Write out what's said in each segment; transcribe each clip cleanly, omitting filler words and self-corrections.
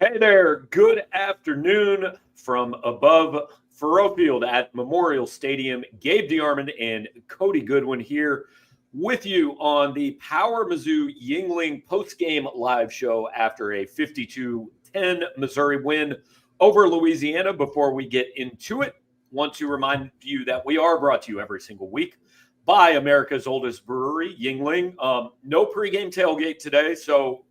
Hey there, good afternoon from above Faurot Field at Memorial Stadium. Gabe DeArmond and Cody Goodwin here with you on the Power Mizzou Yuengling postgame live show after a 52-10 Missouri win over Louisiana. Before we get into it, want to remind you that we are brought to you every single week by America's oldest brewery, Yuengling. No pregame tailgate today, so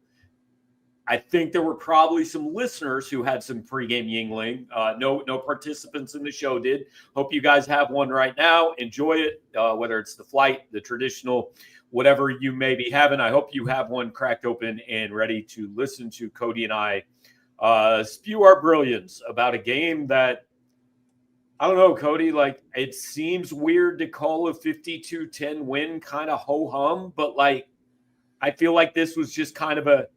I think there were probably some listeners who had some pregame Yuengling. No participants in the show did. Hope you guys have one right now. Enjoy it, whether it's the flight, the traditional, whatever you may be having. I hope you have one cracked open and ready to listen to Cody and I spew our brilliance about a game that, I don't know, Cody, like it seems weird to call a 52-10 win kind of ho-hum, but like I feel like this was just kind of a,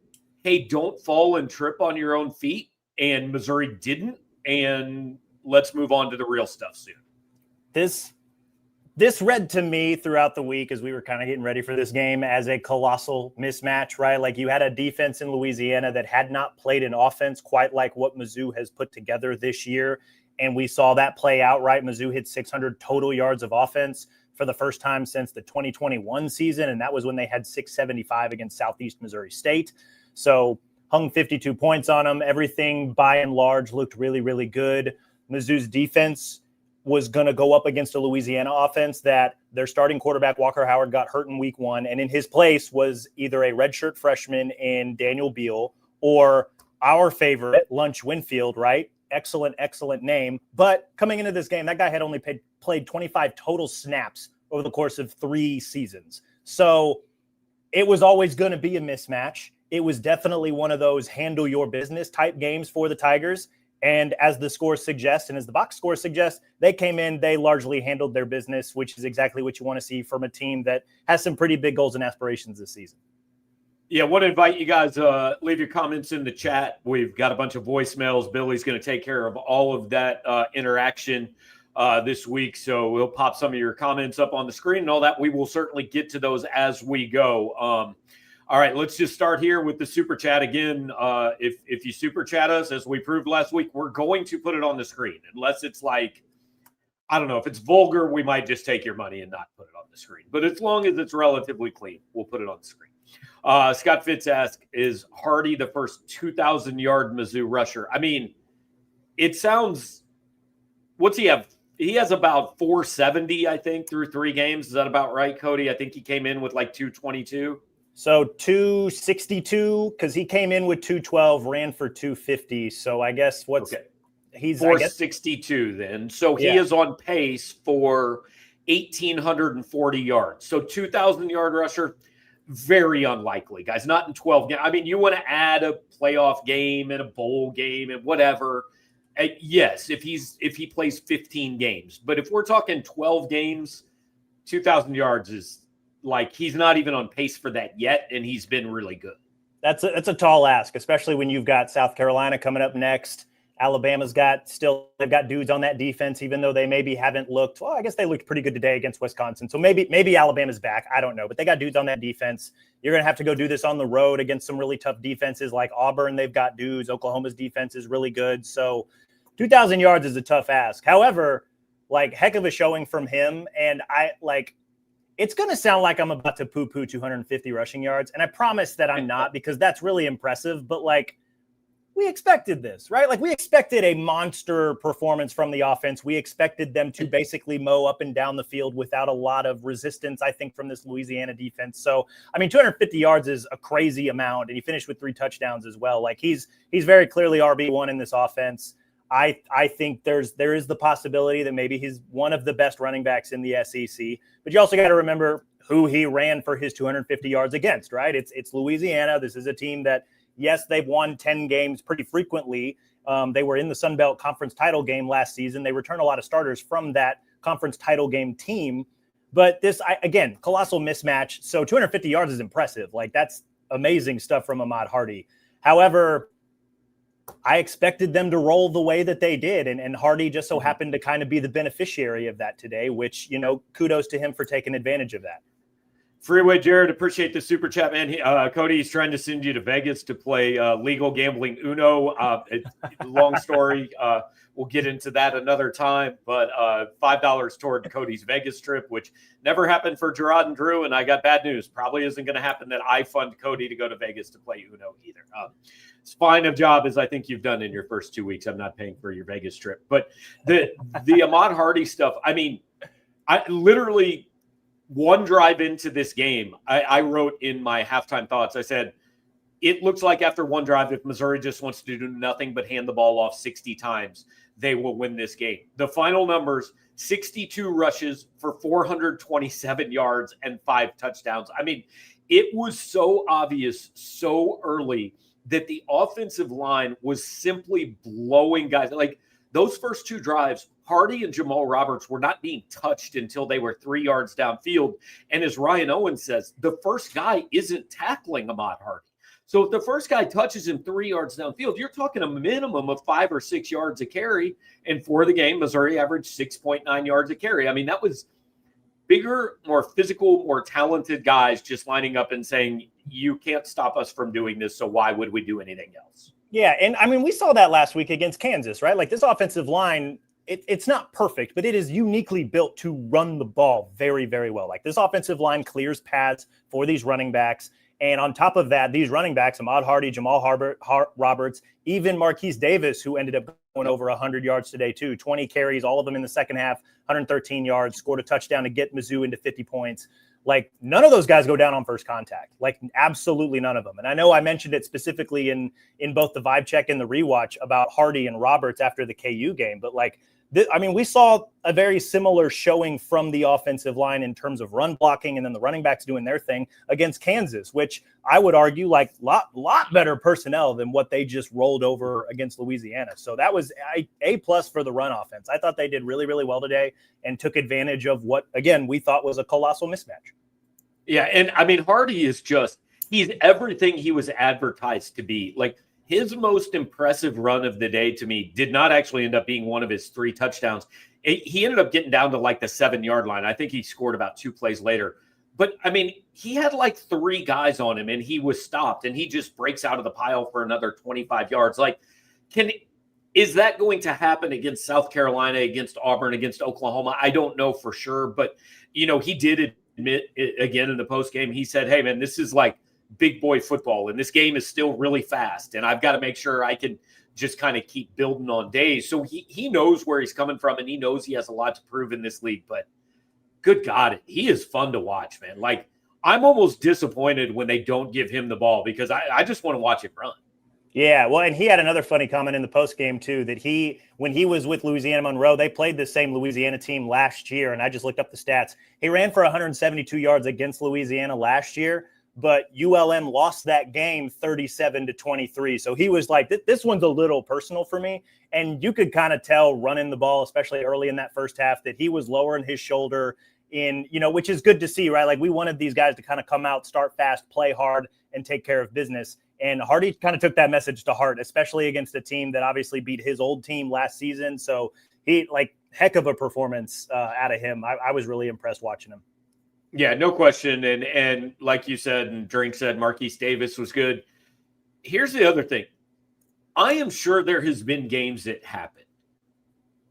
hey, don't fall and trip on your own feet. And Missouri didn't. And let's move on to the real stuff soon. This read to me throughout the week as we were kind of getting ready for this game as a colossal mismatch, right? Like you had a defense in Louisiana that had not played an offense quite like what Mizzou has put together this year. And we saw that play out, right? Mizzou hit 600 total yards of offense for the first time since the 2021 season. And that was when they had 675 against Southeast Missouri State. So hung 52 points on them. Everything by and large looked really, really good. Mizzou's defense was going to go up against a Louisiana offense that their starting quarterback, Walker Howard, got hurt in week one. And in his place was either a redshirt freshman in Daniel Beal or our favorite, Lunch Winfield, right? Excellent name. But coming into this game, that guy had only played 25 total snaps over the course of 3 seasons. So it was always going to be a mismatch. It was definitely one of those handle your business type games for the Tigers. And as the scores suggest, and as the box scores suggest, they came in, they largely handled their business, which is exactly what you want to see from a team that has some pretty big goals and aspirations this season. Yeah, I want to invite you guys, leave your comments in the chat. We've got a bunch of voicemails. Billy's going to take care of all of that interaction this week. So we'll pop some of your comments up on the screen and all that. We will certainly get to those as we go. All right, let's just start here with the super chat again. If you super chat us, as we proved last week, we're going to put it on the screen. Unless it's like, I don't know, if it's vulgar, we might just take your money and not put it on the screen. But as long as it's relatively clean, we'll put it on the screen. Scott Fitz asks, is Hardy the first 2,000-yard Mizzou rusher? I mean, it sounds, what's he have? He has about 470, I think, through 3 games. Is that about right, Cody? I think he came in with like 222. So 262, because he came in with 212, ran for 250. So I guess he's 462 then. So he is on pace for 1,840 yards. So 2,000-yard rusher, very unlikely, guys. Not in 12 games. I mean, you want to add a playoff game and a bowl game and whatever. Yes, if he plays 15 games. But if we're talking 12 games, 2,000 yards is like he's not even on pace for that yet, and he's been really good. That's a tall ask, especially when you've got South Carolina coming up next. Alabama's they've got dudes on that defense, even though they maybe haven't looked. Well, I guess they looked pretty good today against Wisconsin. So maybe Alabama's back. I don't know, but they got dudes on that defense. You're going to have to go do this on the road against some really tough defenses like Auburn. They've got dudes. Oklahoma's defense is really good. So 2,000 yards is a tough ask. However, like heck of a showing from him, and it's going to sound like I'm about to poo-poo 250 rushing yards, and I promise that I'm not, because that's really impressive, but like we expected this, right? Like we expected a monster performance from the offense. We expected them to basically mow up and down the field without a lot of resistance, I think, from this Louisiana defense. So, I mean, 250 yards is a crazy amount, and he finished with 3 touchdowns as well. Like he's very clearly RB1 in this offense. I think there is the possibility that maybe he's one of the best running backs in the SEC, but you also got to remember who he ran for his 250 yards against, right? It's Louisiana. This is a team that, yes, they've won 10 games pretty frequently. They were in the Sun Belt Conference title game last season. They returned a lot of starters from that conference title game team, but again, colossal mismatch. So 250 yards is impressive. Like that's amazing stuff from Ahmad Hardy. However, I expected them to roll the way that they did. And Hardy just so happened to kind of be the beneficiary of that today, which, kudos to him for taking advantage of that. Freeway Jared, appreciate the super chat, man. Cody's trying to send you to Vegas to play legal gambling Uno. Long story. We'll get into that another time. But $5 toward Cody's Vegas trip, which never happened for Gerard and Drew. And I got bad news. Probably isn't going to happen that I fund Cody to go to Vegas to play Uno either. As fine a job as I think you've done in your first 2 weeks, I'm not paying for your Vegas trip. But the Ahmad Hardy stuff, I mean, I literally – one drive into this game, I wrote in my halftime thoughts, I said, it looks like after one drive, if Missouri just wants to do nothing but hand the ball off 60 times, they will win this game. The final numbers, 62 rushes for 427 yards and 5 touchdowns. I mean, it was so obvious so early that the offensive line was simply blowing guys. Like those first 2 drives, Hardy and Jamal Roberts were not being touched until they were 3 yards downfield. And as Ryan Owens says, the first guy isn't tackling Ahmad Hardy. So if the first guy touches him 3 yards downfield, you're talking a minimum of 5 or 6 yards a carry. And for the game, Missouri averaged 6.9 yards a carry. I mean, that was bigger, more physical, more talented guys just lining up and saying, you can't stop us from doing this, so why would we do anything else? Yeah, and I mean, we saw that last week against Kansas, right? Like this offensive line, it's not perfect, but it is uniquely built to run the ball very, very well. Like this offensive line clears paths for these running backs. And on top of that, these running backs, Ahmad Hardy, Jamal Roberts, even Marquise Davis, who ended up going over 100 yards today too, 20 carries, all of them in the second half, 113 yards, scored a touchdown to get Mizzou into 50 points. Like none of those guys go down on first contact, like absolutely none of them. And I know I mentioned it specifically in both the vibe check and the rewatch about Hardy and Roberts after the KU game, but like, I mean, we saw a very similar showing from the offensive line in terms of run blocking and then the running backs doing their thing against Kansas, which I would argue like lot better personnel than what they just rolled over against Louisiana. So that was a plus for the run offense. I thought they did really, really well today and took advantage of what, again, we thought was a colossal mismatch. Yeah, and I mean, Hardy is he's everything he was advertised to be. Like, his most impressive run of the day to me did not actually end up being one of his 3 touchdowns. He ended up getting down to like the 7-yard line. I think he scored about 2 plays later. But, I mean, he had like 3 guys on him, and he was stopped, and he just breaks out of the pile for another 25 yards. Like, is that going to happen against South Carolina, against Auburn, against Oklahoma? I don't know for sure. But, you know, he did admit it again in the postgame. He said, hey, man, this is like big boy football, and this game is still really fast, and I've got to make sure I can just kind of keep building on days. So he knows where he's coming from, and he knows he has a lot to prove in this league. But good God, he is fun to watch, man. Like, I'm almost disappointed when they don't give him the ball because I just want to watch him run. Yeah, well, and he had another funny comment in the post game too, that when he was with Louisiana Monroe, they played the same Louisiana team last year, and I just looked up the stats. He ran for 172 yards against Louisiana last year, but ULM lost that game 37-23. So he was like, this one's a little personal for me. And you could kind of tell running the ball, especially early in that first half, that he was lowering his shoulder which is good to see, right? Like we wanted these guys to kind of come out, start fast, play hard, and take care of business. And Hardy kind of took that message to heart, especially against a team that obviously beat his old team last season. So he heck of a performance out of him. I was really impressed watching him. Yeah, no question. And like you said, and Drink said, Marquise Davis was good. Here's the other thing. I am sure there has been games that happen.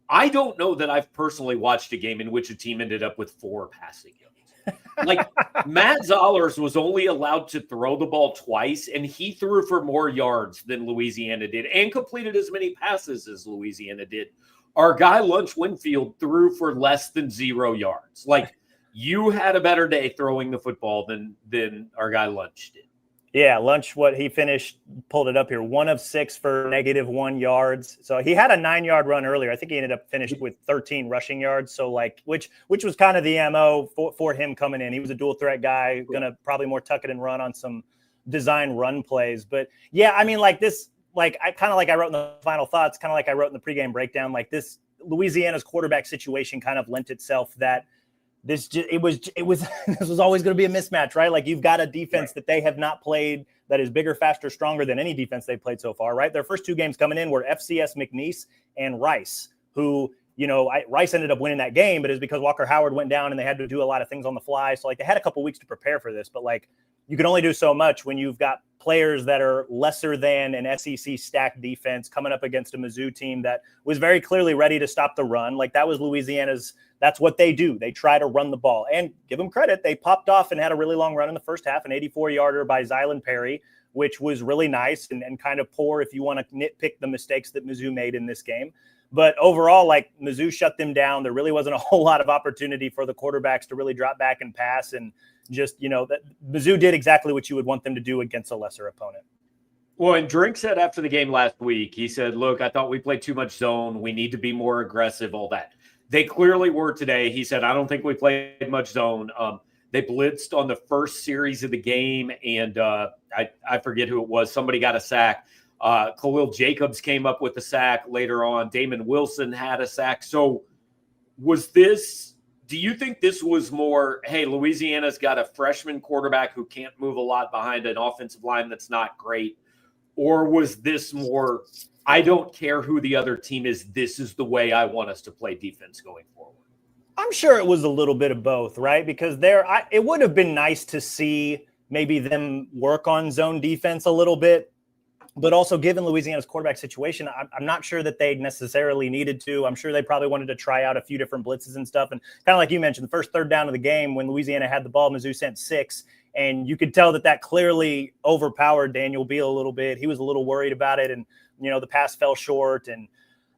I don't know that I've personally watched a game in which a team ended up with 4 passing yards. Like Matt Zollers was only allowed to throw the ball twice, and he threw for more yards than Louisiana did and completed as many passes as Louisiana did. Our guy Lunch Winfield threw for less than 0 yards. Like, you had a better day throwing the football than our guy Lunch did. Yeah, Lunch, what he finished, pulled it up here, 1 of 6 for -1 yards. So he had a 9-yard run earlier. I think he ended up finished with 13 rushing yards. So which was kind of the MO for him coming in. He was a dual threat guy, going to probably more tuck it and run on some design run plays. But yeah, I mean, like this, like I kind of like I wrote in the final thoughts, kind of like I wrote in the pregame breakdown, like this Louisiana's quarterback situation kind of lent itself that this was always going to be a mismatch, right? Like you've got a defense that they have not played that is bigger, faster, stronger than any defense they've played so far, right? Their first 2 games coming in were FCS McNeese and Rice, who Rice ended up winning that game, but it's because Walker Howard went down and they had to do a lot of things on the fly. So like they had a couple weeks to prepare for this, but like you can only do so much when you've got players that are lesser than an SEC stacked defense coming up against a Mizzou team that was very clearly ready to stop the run. Like that was Louisiana's, that's what they do. They try to run the ball, and give them credit. They popped off and had a really long run in the first half, an 84-yarder by Zylan Perry, which was really nice and kind of poor if you want to nitpick the mistakes that Mizzou made in this game. But overall, like Mizzou shut them down. There really wasn't a whole lot of opportunity for the quarterbacks to really drop back and pass. And just, that Mizzou did exactly what you would want them to do against a lesser opponent. Well, and Drink said after the game last week, he said, look, I thought we played too much zone. We need to be more aggressive, all that. They clearly were today. He said, I don't think we played much zone. They blitzed on the first series of the game, and I forget who it was. Somebody got a sack. Khalil Jacobs came up with a sack later on. Damon Wilson had a sack. So do you think this was more, hey, Louisiana's got a freshman quarterback who can't move a lot behind an offensive line that's not great? Or was this more, I don't care who the other team is, this is the way I want us to play defense going forward? I'm sure it was a little bit of both, right? Because it would have been nice to see maybe them work on zone defense a little bit. But also, given Louisiana's quarterback situation, I'm not sure that they necessarily needed to. I'm sure they probably wanted to try out a few different blitzes and stuff. And kind of like you mentioned, the first third down of the game, when Louisiana had the ball, Mizzou sent 6. And you could tell that clearly overpowered Daniel Beal a little bit. He was a little worried about it. And, the pass fell short. And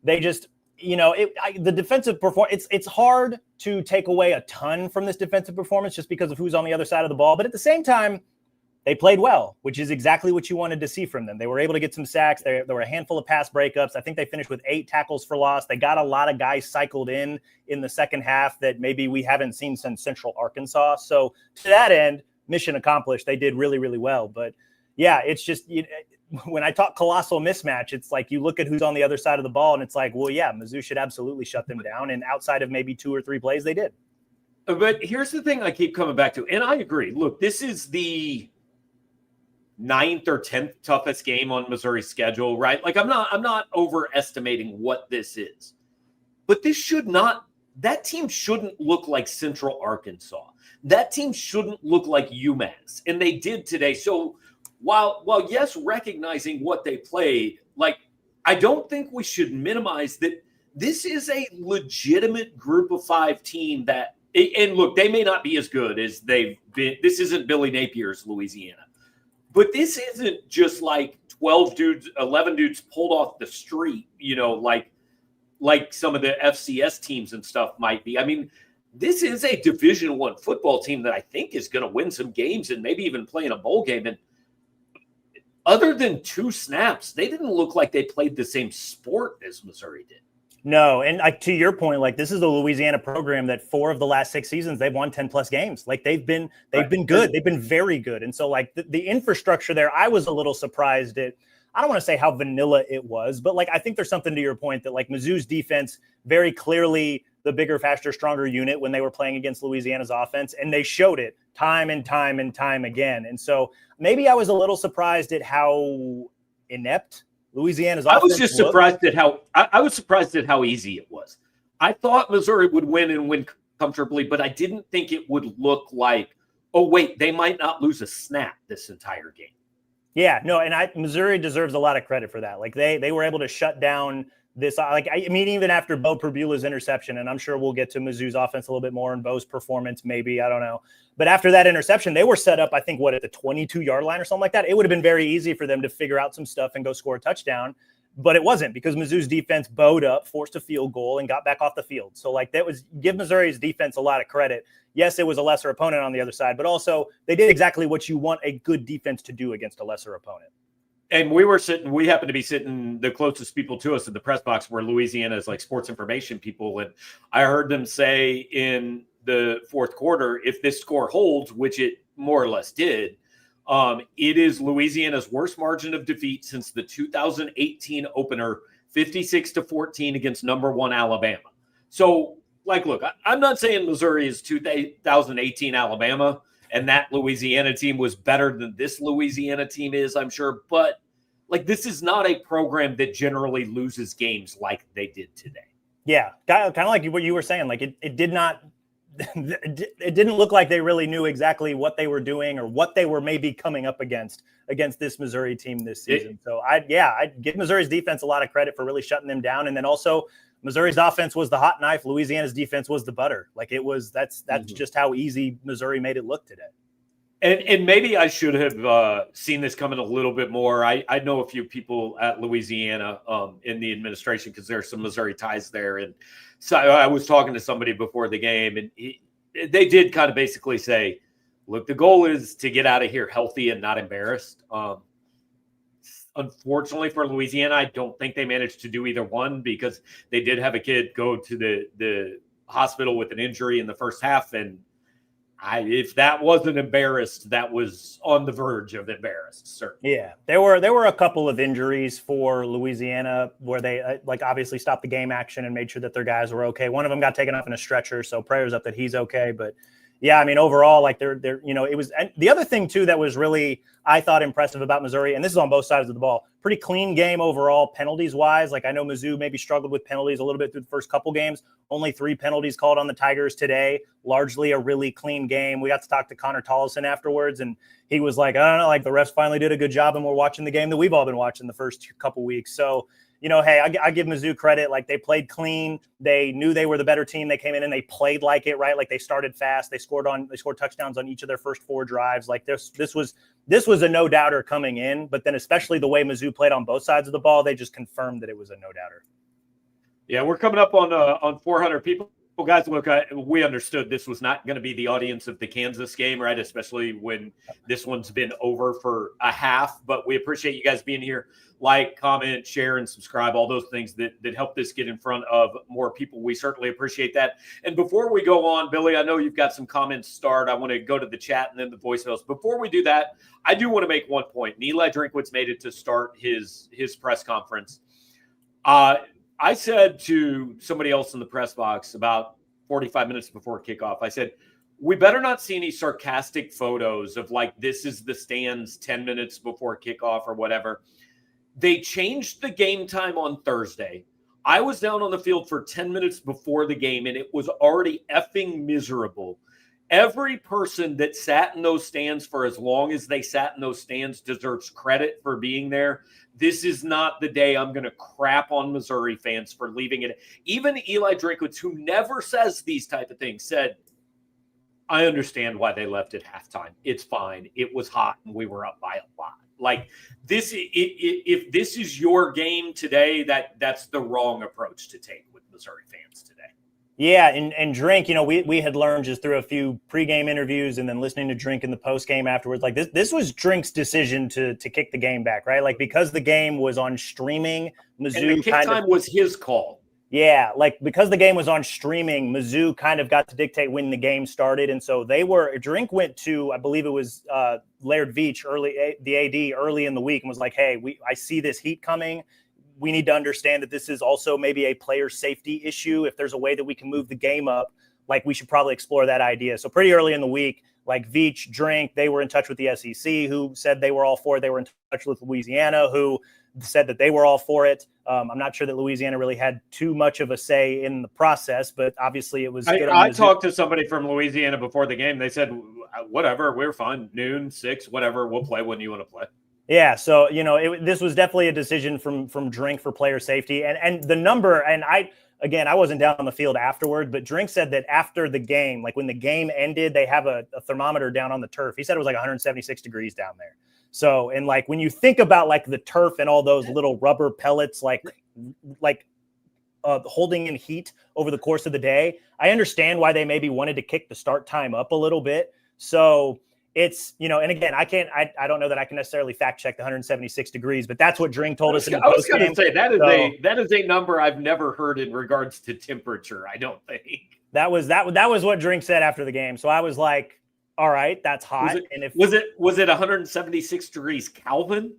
they just, the defensive performance, it's hard to take away a ton from this defensive performance just because of who's on the other side of the ball. But at the same time, they played well, which is exactly what you wanted to see from them. They were able to get some sacks. There were a handful of pass breakups. I think they finished with 8 tackles for loss. They got a lot of guys cycled in the second half that maybe we haven't seen since Central Arkansas. So to that end, mission accomplished. They did really, really well. But yeah, it's just when I talk colossal mismatch, it's like you look at who's on the other side of the ball and it's like, well, yeah, Mizzou should absolutely shut them down. And outside of maybe 2 or 3 plays, they did. But here's the thing I keep coming back to, and I agree. Look, this is the 9th or 10th toughest game on Missouri's schedule, right? Like I'm not overestimating what this is, but that team shouldn't look like Central Arkansas. That team shouldn't look like UMass, and they did today. So while yes, recognizing what they played, like I don't think we should minimize that this is a legitimate group of 5 team that, and look, they may not be as good as they've been. This isn't Billy Napier's Louisiana. But this isn't just like 12 dudes, 11 dudes pulled off the street, like some of the FCS teams and stuff might be. I mean, this is a Division I football team that I think is going to win some games and maybe even play in a bowl game. And other than 2 snaps, they didn't look like they played the same sport as Missouri did. No, and to your point, like this is the Louisiana program that 4 of the last 6 seasons they've won 10+ games. Like they've been good. They've been very good. And so like the infrastructure there, I was a little surprised at. I don't want to say how vanilla it was, but like I think there's something to your point that like Mizzou's defense very clearly the bigger, faster, stronger unit when they were playing against Louisiana's offense, and they showed it time and time and time again. And so maybe I was a little surprised at how inept Louisiana's offense. I was surprised at how easy it was. I thought Missouri would win and win comfortably, but I didn't think it would look like, oh wait, they might not lose a snap this entire game. Yeah, no, and Missouri deserves a lot of credit for that. Like they were able to shut down this. Like I mean, even after Bo Perbula's interception, and I'm sure we'll get to Mizzou's offense a little bit more and Bo's performance, maybe, I don't know. But after that interception, they were set up, I think, at the 22-yard line or something like that. It would have been very easy for them to figure out some stuff and go score a touchdown. But it wasn't, because Mizzou's defense bowed up, forced a field goal, and got back off the field. So, like, give Missouri's defense a lot of credit. Yes, it was a lesser opponent on the other side, but also they did exactly what you want a good defense to do against a lesser opponent. And we happened to be sitting, the closest people to us in the press box were Louisiana's like sports information people. And I heard them say in the fourth quarter, if this score holds, which it more or less did, it is Louisiana's worst margin of defeat since the 2018 opener, 56-14 against number 1 Alabama. So, like, look, I'm not saying Missouri is 2018 Alabama, and that Louisiana team was better than this Louisiana team is, I'm sure. But, like, this is not a program that generally loses games like they did today. Yeah, kind of like what you were saying. Like it did not, it didn't look like they really knew exactly what they were doing or what they were maybe coming up against this Missouri team this season. So I'd give Missouri's defense a lot of credit for really shutting them down. And then also Missouri's offense was the hot knife. Louisiana's defense was the butter. Like that's just how easy Missouri made it look today. And maybe I should have seen this coming a little bit more. I know a few people at Louisiana in the administration because there's some Missouri ties there. And so I was talking to somebody before the game, and they did kind of basically say, look, the goal is to get out of here healthy and not embarrassed. Unfortunately for Louisiana, I don't think they managed to do either one because they did have a kid go to the hospital with an injury in the first half, and if that wasn't embarrassed, that was on the verge of embarrassed, certainly. Yeah, there were a couple of injuries for Louisiana where they obviously stopped the game action and made sure that their guys were okay. One of them got taken up in a stretcher, so prayers up that he's okay. But yeah, I mean, overall, like they're it was. And the other thing too that was really, I thought, impressive about Missouri, and this is on both sides of the ball, pretty clean game overall, penalties wise. Like I know Mizzou maybe struggled with penalties a little bit through the first couple games. Only 3 penalties called on the Tigers today. Largely a really clean game. We got to talk to Connor Tollison afterwards, and he was like, I don't know, like the refs finally did a good job, and we're watching the game that we've all been watching the first couple weeks. So, hey, I give Mizzou credit. Like they played clean. They knew they were the better team. They came in and they played like it, right? Like they started fast. They scored touchdowns on each of their first 4 drives. Like this was a no doubter coming in. But then especially the way Mizzou played on both sides of the ball, they just confirmed that it was a no doubter. Yeah, we're coming up on 400 people. Well, guys, look, we understood this was not going to be the audience of the Kansas game, right? Especially when this one's been over for a half. But we appreciate you guys being here. Like, comment, share, and subscribe, all those things that help this get in front of more people. We certainly appreciate that. And before we go on, Billy, I know you've got some comments start. I want to go to the chat and then the voicemails. Before we do that, I do want to make one point. Eli Drinkwitz made it to start his press conference. I said to somebody else in the press box about 45 minutes before kickoff, I said, we better not see any sarcastic photos of like, this is the stands 10 minutes before kickoff or whatever. They changed the game time on Thursday. I was down on the field for 10 minutes before the game, and it was already effing miserable. Every person that sat in those stands for as long as they sat in those stands deserves credit for being there. This is not the day I'm going to crap on Missouri fans for leaving it. Even Eli Drinkwitz, who never says these type of things, said, I understand why they left at halftime. It's fine. It was hot, and we were up by a lot. Like this, if this is your game today, that's the wrong approach to take with Missouri fans today. Yeah, and Drink, we had learned just through a few pregame interviews and then listening to Drink in the postgame afterwards, like this was Drink's decision to kick the game back, right? Like because the game was on streaming, Mizzou and the kick time was his call. Yeah, like because the game was on streaming, Mizzou kind of got to dictate when the game started, and so Drink went to, I believe it was Laird Veach, the AD early in the week, and was like, hey, I see this heat coming. We need to understand that this is also maybe a player safety issue. If there's a way that we can move the game up, like we should probably explore that idea. So pretty early in the week, like Veach, Drink, they were in touch with the SEC, who said they were all for it. They were in touch with Louisiana, who said that they were all for it. I'm not sure that Louisiana really had too much of a say in the process, but obviously it was. I talked to somebody from Louisiana before the game. They said, whatever, we're fine. Noon, 6, whatever. We'll play when you want to play. Yeah, so this was definitely a decision from Drink for player safety, and the number. And I wasn't down on the field afterward, but Drink said that after the game, like when the game ended, they have a thermometer down on the turf. He said it was like 176 degrees down there. So, and like when you think about like the turf and all those little rubber pellets, like holding in heat over the course of the day, I understand why they maybe wanted to kick the start time up a little bit. So. It's, and again, I don't know that I can necessarily fact check the 176 degrees, but that's what Drink told us. I was going to say that is a number I've never heard in regards to temperature. I don't think that was what Drink said after the game. So I was like, all right, that's hot. Was it 176 degrees Kelvin?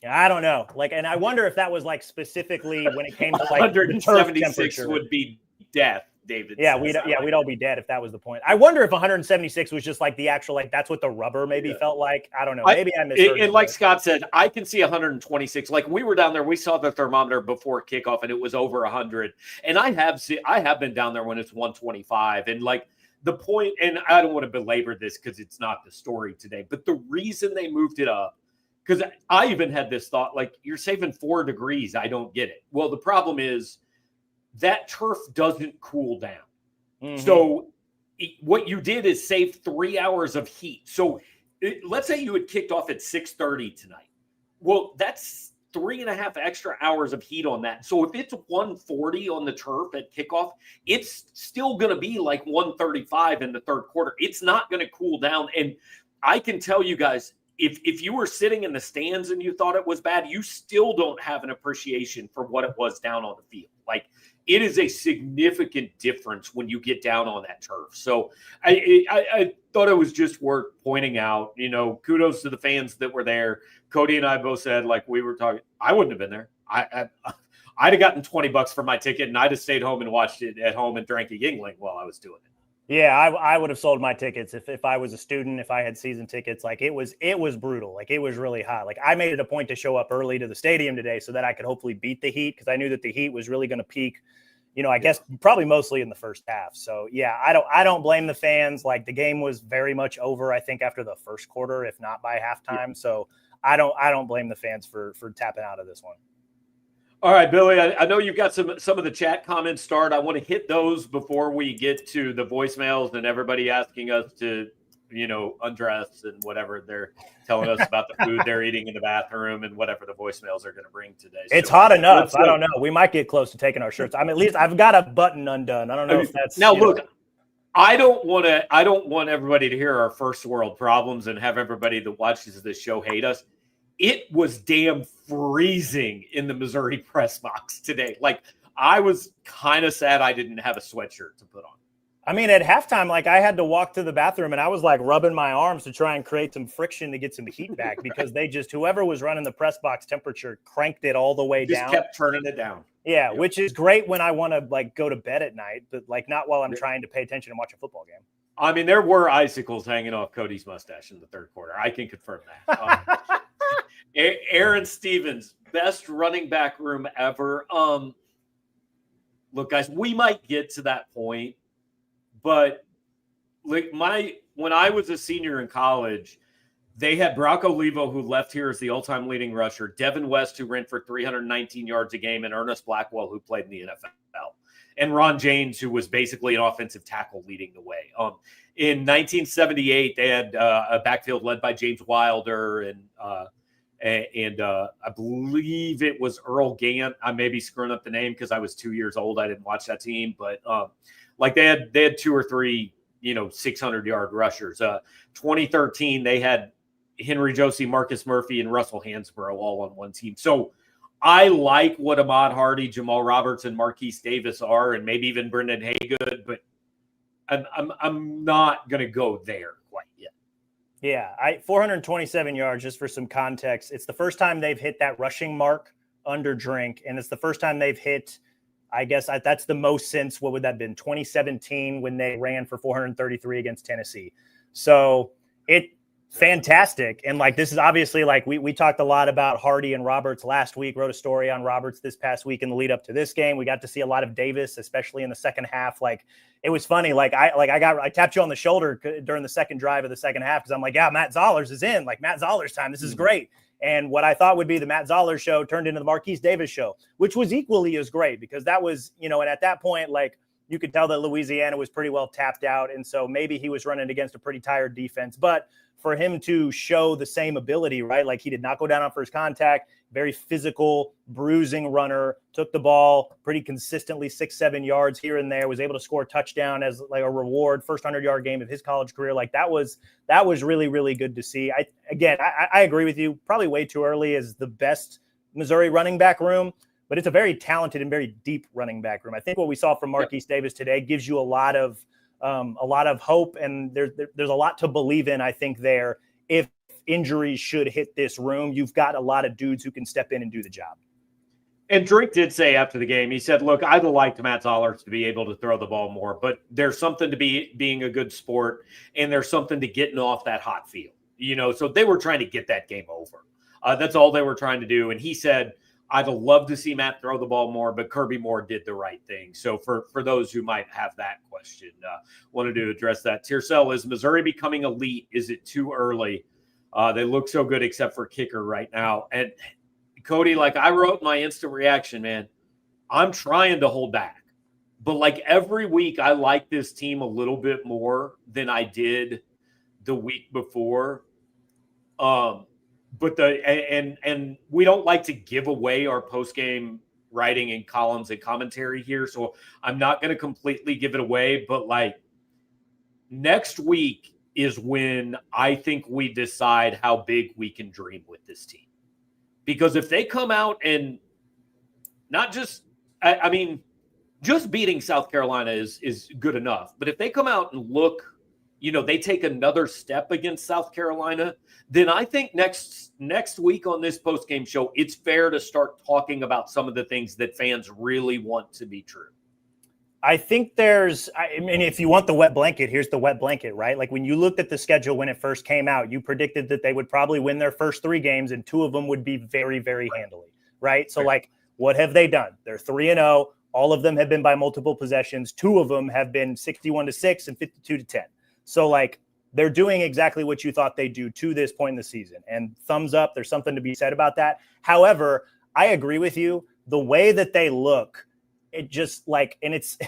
I don't know. Like, and I wonder if that was like specifically when it came to like 176 would be death. David. Yeah, says. we'd all be dead if that was the point. I wonder if 176 was just like the actual, like that's what the rubber maybe felt like. I don't know. Maybe I misheard. And like Scott said, I can see 126. Like we were down there, we saw the thermometer before kickoff, and it was over 100. And I have been down there when it's 125. And like the point, and I don't want to belabor this because it's not the story today, but the reason they moved it up, because I even had this thought, like you're saving 4 degrees. I don't get it. Well, the problem is that turf doesn't cool down. Mm-hmm. So what you did is save 3 hours of heat. So let's say you had kicked off at 6:30 tonight. Well, that's 3.5 extra hours of heat on that. So if it's 140 on the turf at kickoff, it's still going to be like 135 in the third quarter. It's not going to cool down. And I can tell you guys, if you were sitting in the stands and you thought it was bad, you still don't have an appreciation for what it was down on the field. Like it is a significant difference when you get down on that turf. So I thought it was just worth pointing out, kudos to the fans that were there. Cody and I both said, like we were talking, I wouldn't have been there. I'd have gotten $20 for my ticket and I'd have stayed home and watched it at home and drank a Yuengling while I was doing it. Yeah, I would have sold my tickets if I was a student, if I had season tickets. Like it was brutal. Like it was really hot. Like I made it a point to show up early to the stadium today so that I could hopefully beat the heat because I knew that the heat was really going to peak, I guess probably mostly in the first half. So yeah, I don't blame the fans. Like the game was very much over, I think, after the first quarter, if not by halftime. Yeah. So I don't blame the fans for tapping out of this one. All right, Billy, I know you've got some of the chat comments started. I want to hit those before we get to the voicemails and everybody asking us to, undress and whatever they're telling us about the food they're eating in the bathroom and whatever the voicemails are going to bring today. It's hot enough. I don't know. We might get close to taking our shirts. I mean, at least I've got a button undone. I don't know if that's now. Look, I don't want everybody to hear our first world problems and have everybody that watches this show hate us. It was damn freezing in the Missouri press box today. Like I was kind of sad I didn't have a sweatshirt to put on. I mean, at halftime, like I had to walk to the bathroom and I was like rubbing my arms to try and create some friction to get some heat back because whoever was running the press box temperature cranked it all the way down. Just kept turning it down. Yeah, yep. Which is great when I want to like go to bed at night, but like not while I'm trying to pay attention and watch a football game. I mean, there were icicles hanging off Cody's mustache in the third quarter. I can confirm that. Aaron Stevens, best running back room ever. Look, guys, we might get to that point, but like when I was a senior in college, they had Brock Olivo, who left here as the all-time leading rusher, Devin West, who ran for 319 yards a game, and Ernest Blackwell, who played in the NFL, and Ron James, who was basically an offensive tackle leading the way. In 1978, they had a backfield led by James Wilder and I believe it was Earl Gant. I may be screwing up the name because I was 2 years old. I didn't watch that team, but like they had 2 or 3, 600-yard rushers. 2013, they had Henry Josie, Marcus Murphy, and Russell Hansborough all on one team. So I like what Ahmad Hardy, Jamal Roberts, and Marquise Davis are, and maybe even Brendan Haygood, but I'm not going to go there quite yet. Yeah, 427 yards, just for some context. It's the first time they've hit that rushing mark under Drink, and it's the first time they've hit, I guess that's the most since, what would that have been, 2017 when they ran for 433 against Tennessee. So fantastic. And like, this is obviously like we talked a lot about Hardy and Roberts last week, wrote a story on Roberts this past week in the lead up to this game. We got to see a lot of Davis, especially in the second half. Like it was funny. Like I tapped you on the shoulder during the second drive of the second half. Cause I'm like, yeah, Matt Zollers is in, like Matt Zollers time. This is great. And what I thought would be the Matt Zollers show turned into the Marquise Davis show, which was equally as great because that was, and at that point, like you could tell that Louisiana was pretty well tapped out. And so maybe he was running against a pretty tired defense, but for him to show the same ability, right? Like he did not go down on first contact, very physical, bruising runner, took the ball pretty consistently 6-7 yards here and there, was able to score a touchdown as like a reward, first 100-yard game of his college career. Like that was really, really good to see. I agree with you. Probably way too early as the best Missouri running back room, but it's a very talented and very deep running back room. I think what we saw from Marquise Davis today gives you a lot of hope, and there's a lot to believe in, I think, there. If injuries should hit this room, you've got a lot of dudes who can step in and do the job. And Drink did say after the game, he said, look, I'd have liked Matt Zollers to be able to throw the ball more, but there's something to being a good sport, and there's something to getting off that hot field. So they were trying to get that game over. That's all they were trying to do. And he said, I'd have loved to see Matt throw the ball more, but Kirby Moore did the right thing. So for those who might have that question, wanted to address that. Tiercell, is Missouri becoming elite? Is it too early? They look so good except for kicker right now. And Cody, like I wrote my instant reaction, man, I'm trying to hold back. But like every week, I like this team a little bit more than I did the week before. But and we don't like to give away our post-game writing and columns and commentary here. So I'm not going to completely give it away. But like next week is when I think we decide how big we can dream with this team. Because if they come out and not just, I mean, just beating South Carolina is good enough. But if they come out and look, they take another step against South Carolina, then I think next week on this postgame show, it's fair to start talking about some of the things that fans really want to be true. I think if you want the wet blanket, here's the wet blanket, right? Like when you looked at the schedule when it first came out, you predicted that they would probably win their first 3 games and 2 of them would be very, very handily, right? So like, what have they done? They're 3-0. All of them have been by multiple possessions. 2 of them have been 61-6 and 52-10. So like, they're doing exactly what you thought they'd do to this point in the season. And thumbs up, there's something to be said about that. However, I agree with you. The way that they look, it just like, and it's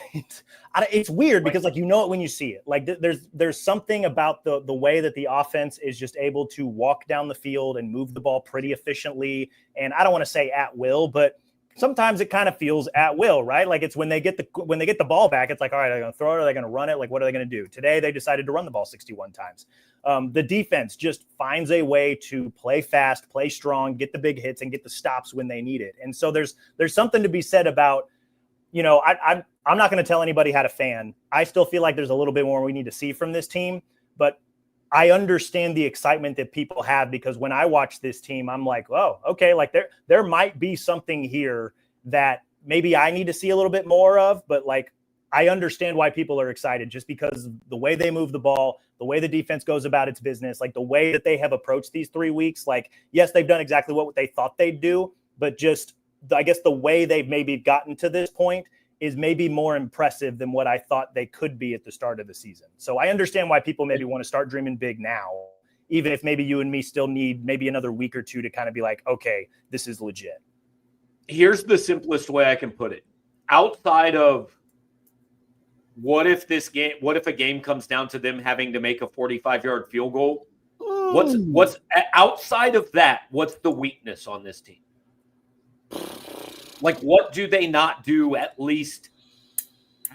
weird because like, it when you see it, like there's something about the way that the offense is just able to walk down the field and move the ball pretty efficiently. And I don't want to say at will, but sometimes it kind of feels at will, right? Like it's when they get the ball back, it's like, all right, are they going to throw it? Are they going to run it? Like, what are they going to do? Today, they decided to run the ball 61 times. The defense just finds a way to play fast, play strong, get the big hits, and get the stops when they need it. And so there's something to be said about, I'm not going to tell anybody how to fan. I still feel like there's a little bit more we need to see from this team, but I understand the excitement that people have because when I watch this team, I'm like, oh, okay, like there might be something here that maybe I need to see a little bit more of, but like I understand why people are excited just because the way they move the ball, the way the defense goes about its business, like the way that they have approached these 3 weeks, like, yes, they've done exactly what they thought they'd do, but just I guess the way they've maybe gotten to this point is maybe more impressive than what I thought they could be at the start of the season. So I understand why people maybe want to start dreaming big now, even if maybe you and me still need maybe another week or 2 to kind of be like, okay, this is legit. Here's the simplest way I can put it. Outside of what if a game comes down to them having to make a 45-yard field goal? What's outside of that? What's the weakness on this team? Like, what do they not do at least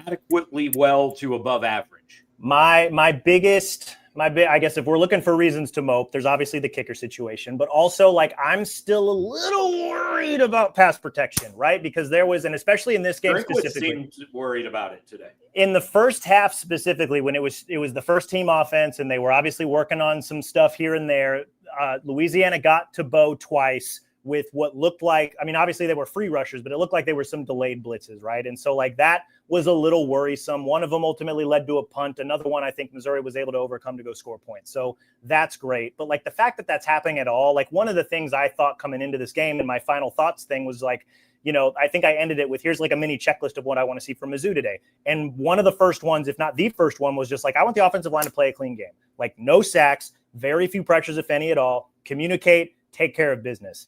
adequately well to above average? My biggest I guess if we're looking for reasons to mope, there's obviously the kicker situation, but also like I'm still a little worried about pass protection, right? Because there was, and especially in this game specifically, seemed worried about it today. In the first half specifically, when it was the first team offense, and they were obviously working on some stuff here and there. Louisiana got to Bo twice with what looked like, I mean, obviously they were free rushers, but it looked like they were some delayed blitzes, right? And so like that was a little worrisome. One of them ultimately led to a punt. Another one, I think Missouri was able to overcome to go score points. So that's great. But like the fact that that's happening at all, like one of the things I thought coming into this game and my final thoughts thing was like, I think I ended it with, here's like a mini checklist of what I want to see from Mizzou today. And one of the first ones, if not the first one, was just like, I want the offensive line to play a clean game. Like no sacks, very few pressures, if any at all, communicate, take care of business.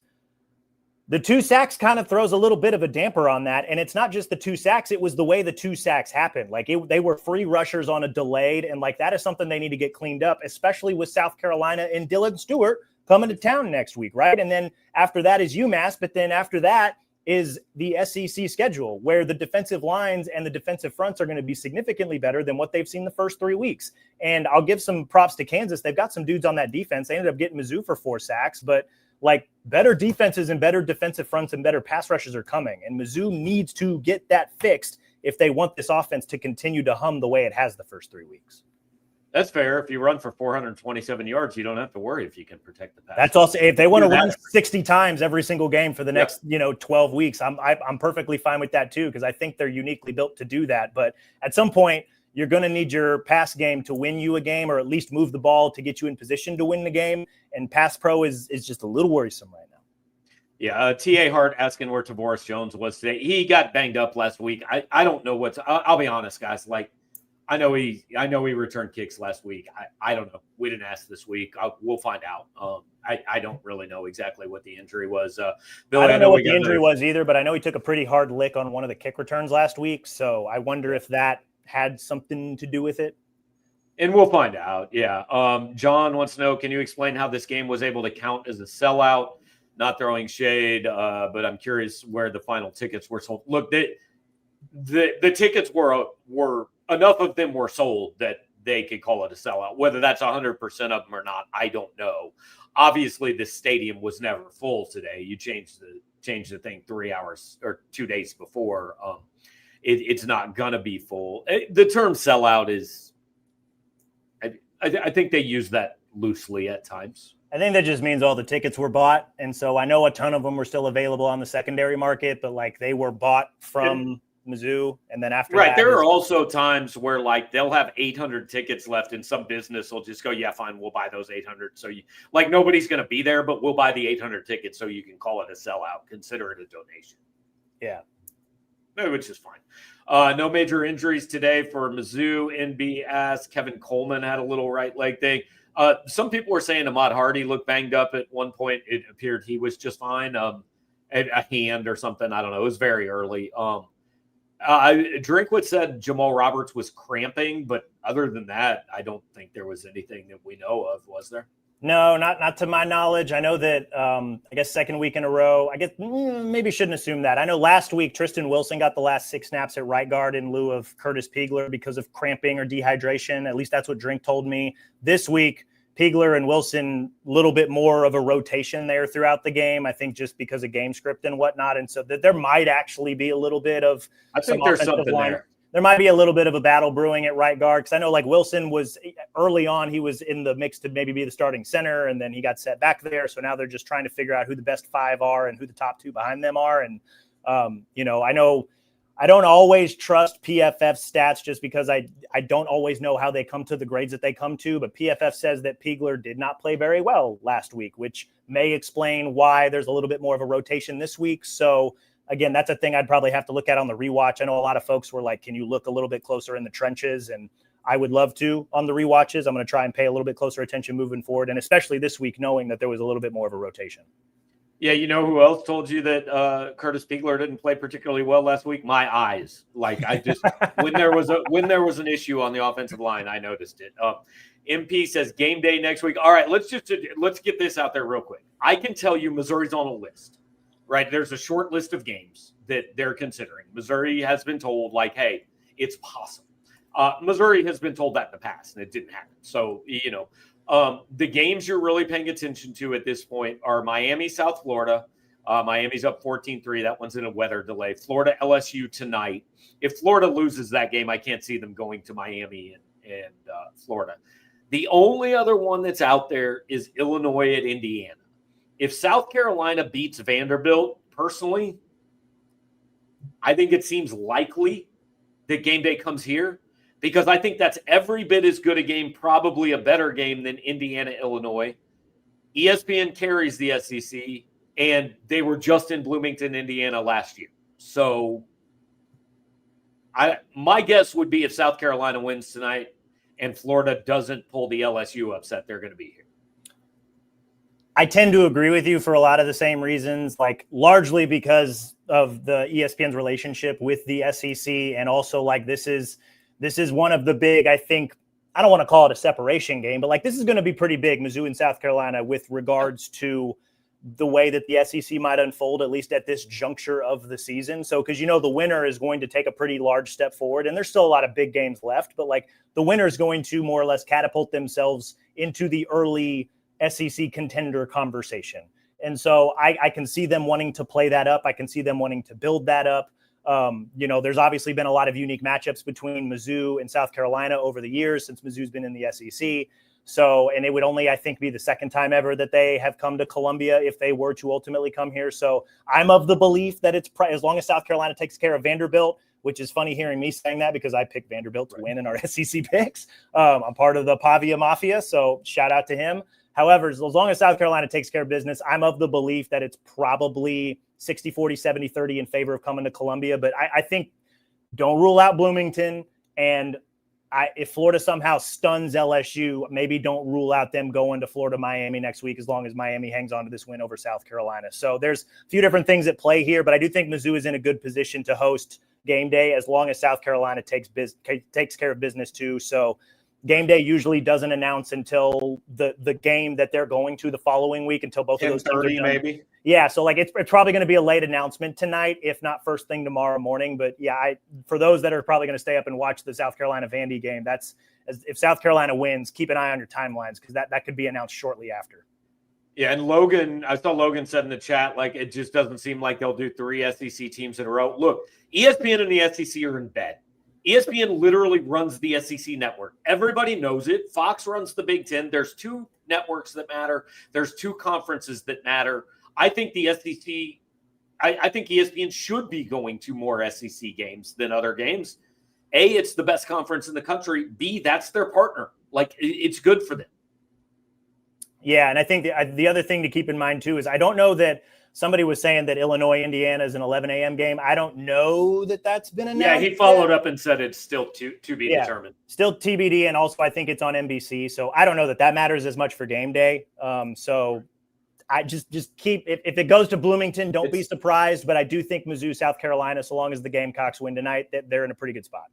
The 2 sacks kind of throws a little bit of a damper on that. And it's not just the 2 sacks. It was the way the 2 sacks happened. Like they were free rushers on a delayed. And like, that is something they need to get cleaned up, especially with South Carolina and Dylan Stewart coming to town next week. Right. And then after that is UMass. But then after that is the SEC schedule where the defensive lines and the defensive fronts are going to be significantly better than what they've seen the first 3 weeks. And I'll give some props to Kansas. They've got some dudes on that defense. They ended up getting Mizzou for 4 sacks, but like better defenses and better defensive fronts and better pass rushes are coming. And Mizzou needs to get that fixed if they want this offense to continue to hum the way it has the first 3 weeks. That's fair. If you run for 427 yards, you don't have to worry if you can protect the pass. That's also if they want to run 60 times every single game for the next 12 weeks. I'm perfectly fine with that too, because I think they're uniquely built to do that. But at some point, you're going to need your pass game to win you a game, or at least move the ball to get you in position to win the game. And pass pro is just a little worrisome right now. Yeah, T.A. Hart asking where Tavares Jones was today. He got banged up last week. I don't know I'll be honest, guys. Like, I know he returned kicks last week. I don't know. We didn't ask this week. We'll find out. I don't really know exactly what the injury was. Billy, I don't know what the injury was either, but I know he took a pretty hard lick on one of the kick returns last week. So I wonder if that had something to do with it. And we'll find out. Yeah. John wants to know, can you explain how this game was able to count as a sellout? Not throwing shade, but I'm curious where the final tickets were sold. Look, the tickets were enough of them were sold that they could call it a sellout. Whether that's 100% of them or not, I don't know. Obviously, the stadium was never full today. You changed the thing 3 hours or 2 days before. It's not gonna be full. The term sellout is, I think they use that loosely at times. I think that just means all the tickets were bought. And so I know a ton of them were still available on the secondary market, but like they were bought from Mizzou. And then after that, there are also times where like they'll have 800 tickets left and some business will just go, yeah, fine, we'll buy those 800. So nobody's going to be there, but we'll buy the 800 tickets so you can call it a sellout. Consider it a donation. Yeah. Which is fine. No major injuries today for Mizzou. NB asked. Kevin Coleman had a little right leg thing. Some people were saying Ahmad Hardy looked banged up at one point. It appeared he was just fine. A hand or something. I don't know. It was very early. Drinkwitz said Jamal Roberts was cramping, but other than that, I don't think there was anything that we know of, was there? No, not to my knowledge. I know that, I guess second week in a row, I guess maybe shouldn't assume that. I know last week, Tristan Wilson got the last 6 snaps at right guard in lieu of Curtis Pegler because of cramping or dehydration. At least that's what Drink told me. This week, Pegler and Wilson, a little bit more of a rotation there throughout the game. I think just because of game script and whatnot. And so that there might actually be a little bit of I think there's something there. There might be a little bit of a battle brewing at right guard, because I know like Wilson was early on, he was in the mix to maybe be the starting center, and then he got set back there. So now they're just trying to figure out who the best 5 are and who the top 2 behind them are. And, I know I don't always trust PFF stats just because I don't always know how they come to the grades that they come to. But PFF says that Pegler did not play very well last week, which may explain why there's a little bit more of a rotation this week. So, again, that's a thing I'd probably have to look at on the rewatch. I know a lot of folks were like, can you look a little bit closer in the trenches? And I would love to on the rewatches. I'm going to try and pay a little bit closer attention moving forward. And especially this week, knowing that there was a little bit more of a rotation. Yeah, you know who else told you that Curtis Pegler didn't play particularly well last week? My eyes. Like I just when there was an issue on the offensive line, I noticed it. MP says game day next week. All right, let's get this out there real quick. I can tell you Missouri's on a list. Right, there's a short list of games that they're considering. Missouri has been told, like, hey, it's possible. Missouri has been told that in the past, and it didn't happen. So, the games you're really paying attention to at this point are Miami, South Florida. Miami's up 14-3. That one's in a weather delay. Florida, LSU tonight. If Florida loses that game, I can't see them going to Miami and Florida. The only other one that's out there is Illinois at Indiana. If South Carolina beats Vanderbilt, personally, I think it seems likely that game day comes here because I think that's every bit as good a game, probably a better game than Indiana, Illinois. ESPN carries the SEC, and they were just in Bloomington, Indiana last year. So my guess would be if South Carolina wins tonight and Florida doesn't pull the LSU upset, they're going to be here. I tend to agree with you for a lot of the same reasons, like largely because of the ESPN's relationship with the SEC. And also like, this is one of the big, I think, I don't want to call it a separation game, but like, this is going to be pretty big, Mizzou and South Carolina, with regards to the way that the SEC might unfold, at least at this juncture of the season. So, because, the winner is going to take a pretty large step forward, and there's still a lot of big games left, but like the winner is going to more or less catapult themselves into the early SEC contender conversation. And so I can see them wanting to play that up. I can see them wanting to build that up. There's obviously been a lot of unique matchups between Mizzou and South Carolina over the years since Mizzou's been in the SEC. So, and it would only, I think, be the second time ever that they have come to Columbia if they were to ultimately come here. So I'm of the belief that as long as South Carolina takes care of Vanderbilt, which is funny hearing me saying that because I picked Vanderbilt to win in our SEC picks. I'm part of the Pavia Mafia, so shout out to him. However, as long as South Carolina takes care of business, I'm of the belief that it's probably 60-40, 70-30 in favor of coming to Columbia. But I think don't rule out Bloomington. And if Florida somehow stuns LSU, maybe don't rule out them going to Florida, Miami next week, as long as Miami hangs on to this win over South Carolina. So there's a few different things at play here, but I do think Mizzou is in a good position to host game day as long as South Carolina takes care of business too. So game day usually doesn't announce until the game that they're going to the following week, until both of those teams are done. Maybe. Yeah, so like it's probably going to be a late announcement tonight, if not first thing tomorrow morning. But yeah, for those that are probably going to stay up and watch the South Carolina Vandy game, if South Carolina wins, keep an eye on your timelines because that could be announced shortly after. Yeah, and I saw Logan said in the chat, like, it just doesn't seem like they'll do 3 SEC teams in a row. Look, ESPN and the SEC are in bed. ESPN literally runs the SEC network. Everybody knows it. Fox runs the Big Ten. There's 2 networks that matter. There's 2 conferences that matter. I think the SEC, I think ESPN should be going to more SEC games than other games. A, it's the best conference in the country. B, that's their partner. Like, it's good for them. Yeah, and I think the other thing to keep in mind, too, is I don't know that somebody was saying that Illinois, Indiana is an 11 a.m. game. I don't know that that's been announced. Yeah, he followed up and said it's still to be determined. Still TBD, and also I think it's on NBC. So I don't know that matters as much for game day. So I just keep – if it goes to Bloomington, don't be surprised. But I do think Mizzou, South Carolina, so long as the Gamecocks win tonight, they're in a pretty good spot.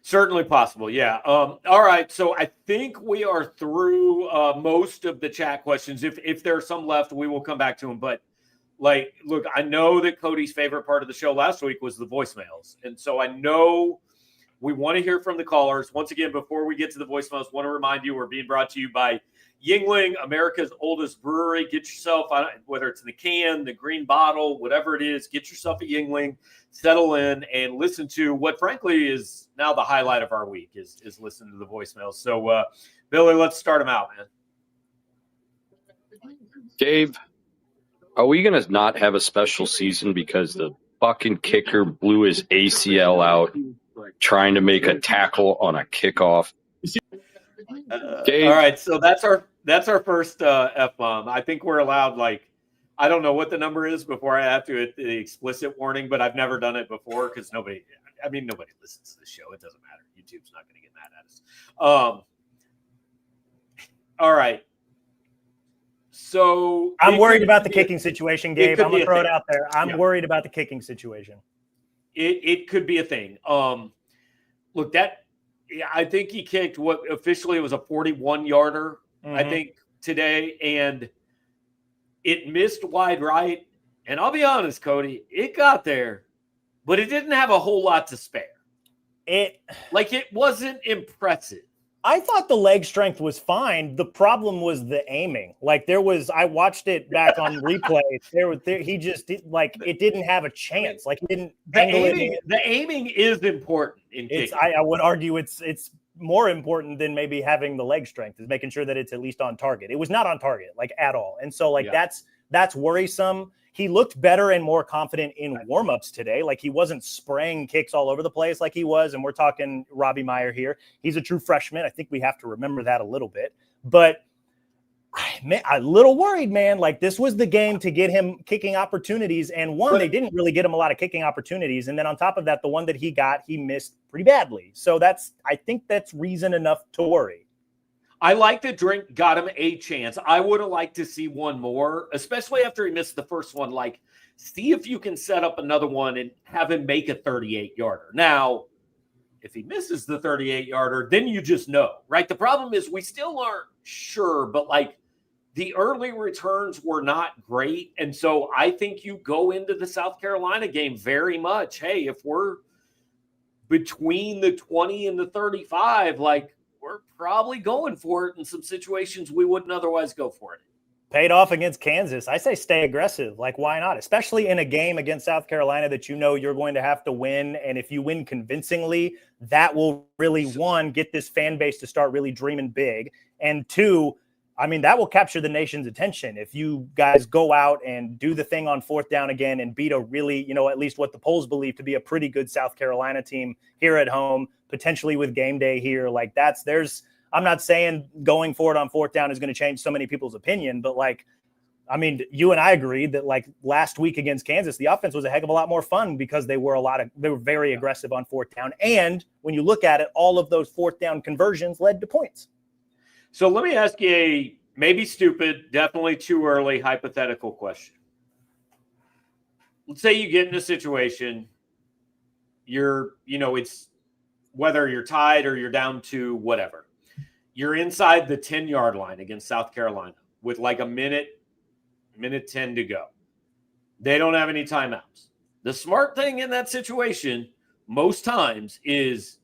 Certainly possible, yeah. All right, so I think we are through most of the chat questions. If there are some left, we will come back to them. But, like, look, I know that Cody's favorite part of the show last week was the voicemails. And so I know we want to hear from the callers. Once again, before we get to the voicemails, I want to remind you we're being brought to you by Yuengling, America's oldest brewery. Get yourself, whether it's in the can, the green bottle, whatever it is, get yourself a Yuengling, settle in, and listen to what, frankly, is now the highlight of our week is listening to the voicemails. So, Billy, let's start them out, man. Gabe, are we going to not have a special season because the fucking kicker blew his ACL out trying to make a tackle on a kickoff? All right, so that's our first F-bomb. I think we're allowed, like, I don't know what the number is before I have to hit the explicit warning, but I've never done it before because nobody listens to the show. It doesn't matter. YouTube's not going to get mad at us. All right. So I'm worried about the kicking situation, Gabe. I'm going to throw it out there. I'm worried about the kicking situation. It could be a thing. Look, I think he kicked what officially was a 41-yarder, I think, today, and it missed wide right. And I'll be honest, Cody, it got there, but it didn't have a whole lot to spare. It wasn't impressive. I thought the leg strength was fine. The problem was the aiming. I watched it back on replay. It didn't have a chance. Like, he didn't. The aiming is important in kicking. I would argue it's more important than maybe having the leg strength, is making sure that it's at least on target. It was not on target, like, at all. And so, that's worrisome. He looked better and more confident in warmups today. Like, he wasn't spraying kicks all over the place like he was. And we're talking Robbie Meyer here. He's a true freshman. I think we have to remember that a little bit. But I'm a little worried, man. Like, this was the game to get him kicking opportunities. And they didn't really get him a lot of kicking opportunities. And then on top of that, the one that he got, he missed pretty badly. So I think that's reason enough to worry. I like that Drink got him a chance. I would have liked to see one more, especially after he missed the first one. Like, see if you can set up another one and have him make a 38-yarder. Now, if he misses the 38-yarder, then you just know, right? The problem is we still aren't sure, but, like, the early returns were not great. And so I think you go into the South Carolina game very much, hey, if we're between the 20 and the 35, like, we're probably going for it in some situations we wouldn't otherwise go for it. paid off against Kansas. I say stay aggressive. Like, why not? Especially in a game against South Carolina that you know you're going to have to win. And if you win convincingly, that will really, one, get this fan base to start really dreaming big. And two, I mean, that will capture the nation's attention. If you guys go out and do the thing on fourth down again and beat a really, at least what the polls believe to be a pretty good South Carolina team here at home, potentially with game day here, like I'm not saying going for it on fourth down is going to change so many people's opinion, but you and I agreed that last week against Kansas, the offense was a heck of a lot more fun because they were very aggressive on fourth down. And when you look at it, all of those fourth down conversions led to points. So let me ask you a maybe stupid, definitely too early hypothetical question. Let's say you get in a situation, it's whether you're tied or you're down to whatever. You're inside the 10-yard line against South Carolina with a minute 10 to go. They don't have any timeouts. The smart thing in that situation most times is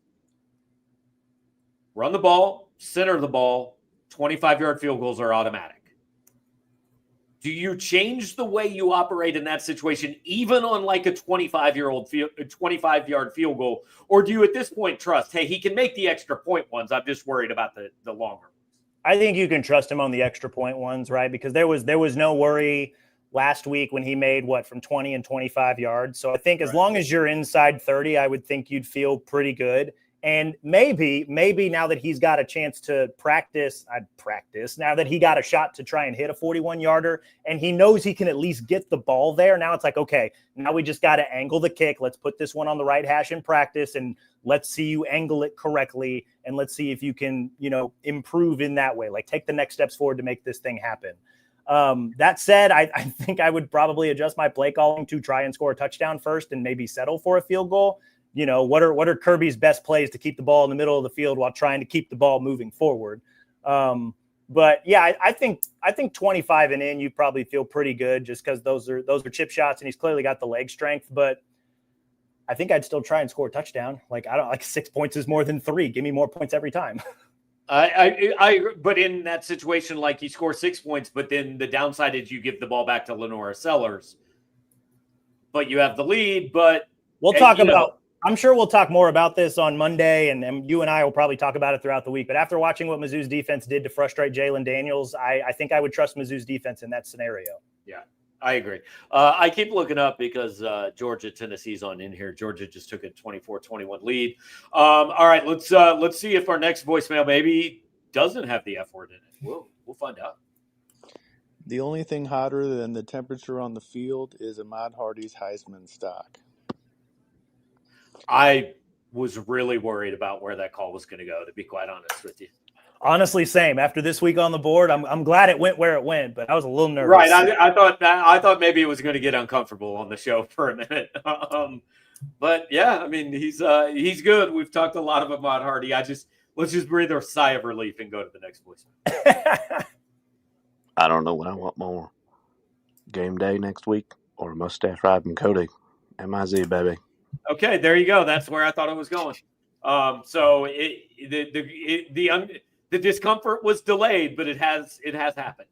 run the ball, center the ball, 25-yard field goals are automatic. Do you change the way you operate in that situation, even on a 25-yard field goal? Or do you at this point trust, hey, he can make the extra point ones. I'm just worried about the longer ones. I think you can trust him on the extra point ones, right? Because there was no worry last week when he made from 20 and 25 yards. So I think as long as you're inside 30, I would think you'd feel pretty good. And maybe now that he's got a chance to practice, now that he got a shot to try and hit a 41-yarder and he knows he can at least get the ball there. Now it's okay, now we just got to angle the kick. Let's put this one on the right hash in practice and let's see you angle it correctly. And let's see if you can, improve in that way, take the next steps forward to make this thing happen. That said, I think I would probably adjust my play calling to try and score a touchdown first and maybe settle for a field goal. What are Kirby's best plays to keep the ball in the middle of the field while trying to keep the ball moving forward? But yeah, I think 25 and in, you probably feel pretty good just because those are chip shots and he's clearly got the leg strength. But I think I'd still try and score a touchdown. I don't 6 points is more than 3. Give me more points every time. I but in that situation, he scores 6 points, but then the downside is you give the ball back to Lenora Sellers, but you have the lead. But we'll talk about. I'm sure we'll talk more about this on Monday, and you and I will probably talk about it throughout the week. But after watching what Mizzou's defense did to frustrate Jalen Daniels, I think I would trust Mizzou's defense in that scenario. Yeah, I agree. I keep looking up because Georgia, Tennessee's on in here. Georgia just took a 24-21 lead. All right, let's see if our next voicemail maybe doesn't have the F word in it. We'll find out. The only thing hotter than the temperature on the field is Ahmad Hardy's Heisman stock. I was really worried about where that call was going to go, to be quite honest with you. Honestly, same. After this week on the board, I'm glad it went where it went, but I was a little nervous. Right, I thought maybe it was going to get uncomfortable on the show for a minute. But yeah, I mean he's good. We've talked a lot of Ahmad Hardy. Let's just breathe a sigh of relief and go to the next voicemail. I don't know what I want more. Game day next week or mustache Ragin Cody. MIZ, baby. Okay, there you go. That's where I thought it was going. So the discomfort was delayed, but it has happened.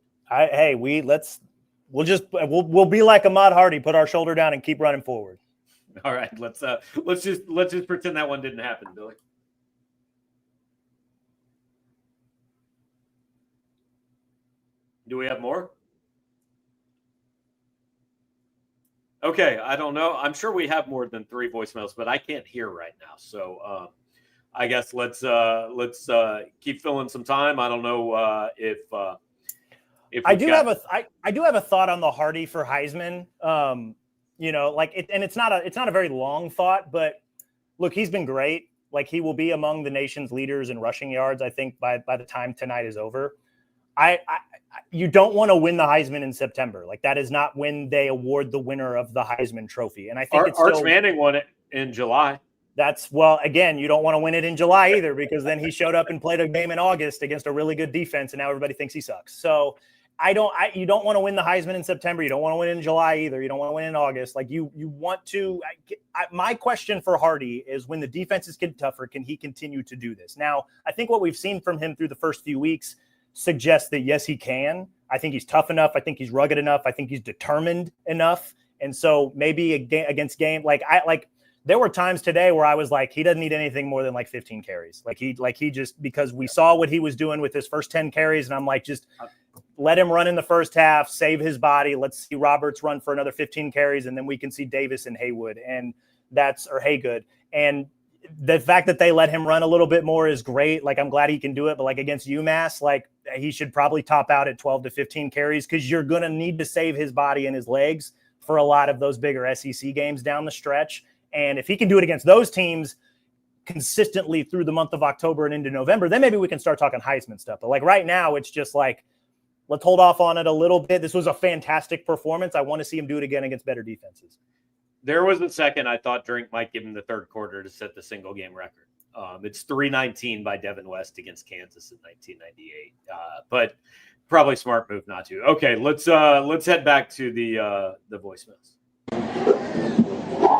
We'll be like Ahmad Hardy, put our shoulder down and keep running forward. All right, let's just pretend that one didn't happen, Billy. Do we have more? Okay, I don't know. I'm sure we have more than 3 voicemails, but I can't hear right now. So I guess let's keep filling some time. I don't know if I do have a thought on the Hardy for Heisman. And it's not a very long thought, but look, he's been great. He will be among the nation's leaders in rushing yards, I think, by the time tonight is over. You don't want to win the Heisman in September. That is not when they award the winner of the Heisman Trophy. And I think Arch Manning won it in July. Again, you don't want to win it in July either, because then he showed up and played a game in August against a really good defense, and now everybody thinks he sucks. So you don't want to win the Heisman in September. You don't want to win in July either. You don't want to win in August. You want to. My question for Hardy is, when the defenses get tougher, can he continue to do this? Now, I think what we've seen from him through the first few weeks suggests that yes, he can. I think he's tough enough. I think he's rugged enough. I think he's determined enough. And so maybe against game, there were times today where I was like, he doesn't need anything more than like 15 carries. He just, because we saw what he was doing with his first 10 carries. And I'm like, just let him run in the first half, save his body. Let's see Roberts run for another 15 carries. And then we can see Davis and Haygood. And the fact that they let him run a little bit more is great. Like, I'm glad he can do it, but like against UMass, like he should probably top out at 12 to 15 carries, because you're going to need to save his body and his legs for a lot of those bigger SEC games down the stretch. And if he can do it against those teams consistently through the month of October and into November, then maybe we can start talking Heisman stuff. But like right now, it's just like, let's hold off on it a little bit. This was a fantastic performance. I want to see him do it again against better defenses. There was a second I thought Drink might give him the third quarter to set the single game record. It's 319 by Devin West against Kansas in 1998. But probably smart move not to. Okay, let's head back to the voicemails.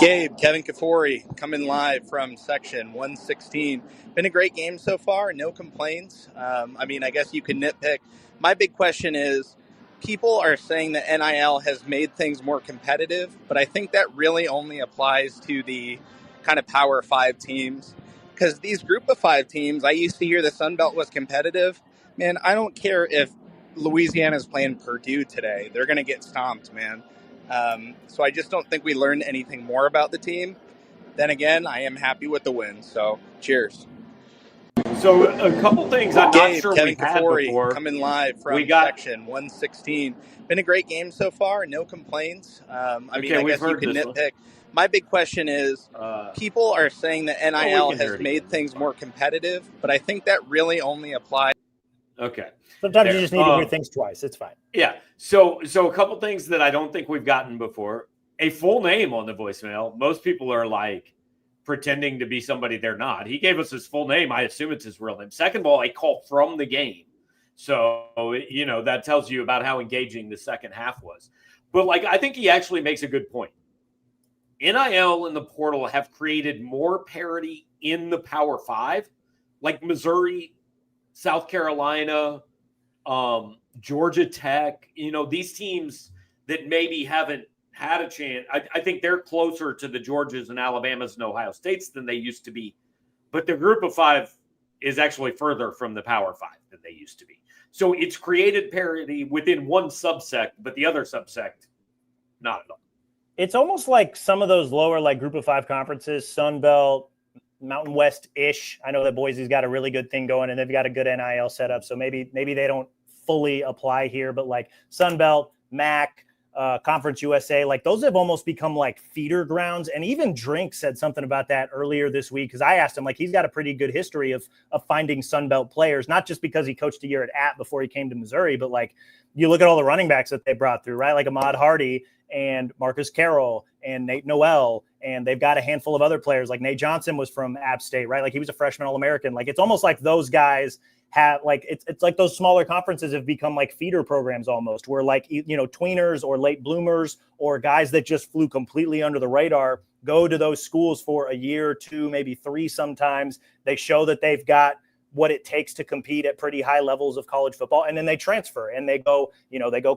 Gabe, Kevin Kafori, coming live from section 116. Been a great game so far, no complaints. I guess you can nitpick. My big question is, people are saying that NIL has made things more competitive, but I think that really only applies to the kind of Power 5 teams. Because these group of 5 teams, I used to hear the Sun Belt was competitive. Man, I don't care if Louisiana's playing Purdue today. They're going to get stomped, man. So I just don't think we learned anything more about the team. Then again, I am happy with the win. So cheers. So a couple things I'm Gabe, not sure Kevin we had Kafori, before. coming live from section 116. Been a great game so far, no complaints. I guess you can nitpick. My big question is, people are saying that NIL has made things more competitive, but I think that really only applies. Okay. Sometimes you just need to hear things twice. It's fine. Yeah. So a couple things that I don't think we've gotten before. A full name on the voicemail. Most people are like pretending to be somebody they're not. He gave us his full name. I assume it's his real name. Second of all, a call from the game. So, that tells you about how engaging the second half was. But I think he actually makes a good point. NIL and the portal have created more parity in the Power 5, like Missouri, South Carolina, Georgia Tech, these teams that maybe haven't had a chance. I think they're closer to the Georgias and Alabamas and Ohio States than they used to be. But the group of 5 is actually further from the Power 5 than they used to be. So it's created parity within one subsect, but the other subsect, not at all. It's almost like some of those lower group of 5 conferences, Sun Belt, Mountain West-ish. I know that Boise's got a really good thing going and they've got a good NIL setup. So maybe they don't fully apply here, but Sun Belt, MAC, Conference USA, those have almost become feeder grounds. And even Drink said something about that earlier this week, because I asked him, he's got a pretty good history of finding Sun Belt players, not just because he coached a year at App before he came to Missouri, but you look at all the running backs that they brought through, right? Like Ahmad Hardy and Marcus Carroll and Nate Noel, and they've got a handful of other players. Nate Johnson was from App State, right? He was a freshman All-American. It's almost like those guys have it's like those smaller conferences have become feeder programs almost, where tweeners or late bloomers or guys that just flew completely under the radar go to those schools for a year or 2, maybe 3 sometimes. They show that they've got what it takes to compete at pretty high levels of college football. And then they transfer and they go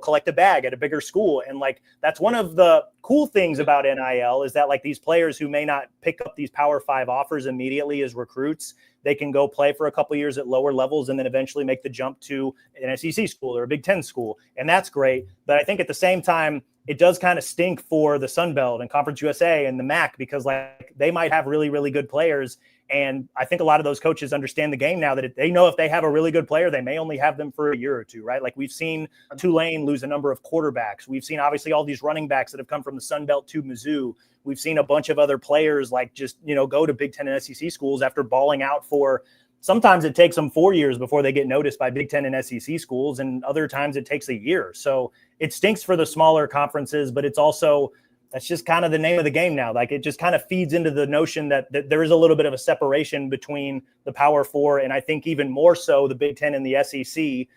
collect a bag at a bigger school. And that's one of the cool things about NIL is that these players who may not pick up these Power 5 offers immediately as recruits, they can go play for a couple years at lower levels and then eventually make the jump to an SEC school or a Big Ten school. And that's great. But I think at the same time, it does kind of stink for the Sun Belt and Conference USA and the MAC, because they might have really, really good players. And I think a lot of those coaches understand the game now, that they know if they have a really good player, they may only have them for a year or 2, right? We've seen Tulane lose a number of quarterbacks. We've seen obviously all these running backs that have come from the Sun Belt to Mizzou. We've seen a bunch of other players go to Big Ten and SEC schools after balling out for, sometimes it takes them 4 years before they get noticed by Big Ten and SEC schools, and other times it takes a year. So it stinks for the smaller conferences, but it's also, that's just kind of the name of the game now. It just kind of feeds into the notion that there is a little bit of a separation between the Power 4 and I think even more so the Big Ten and the SEC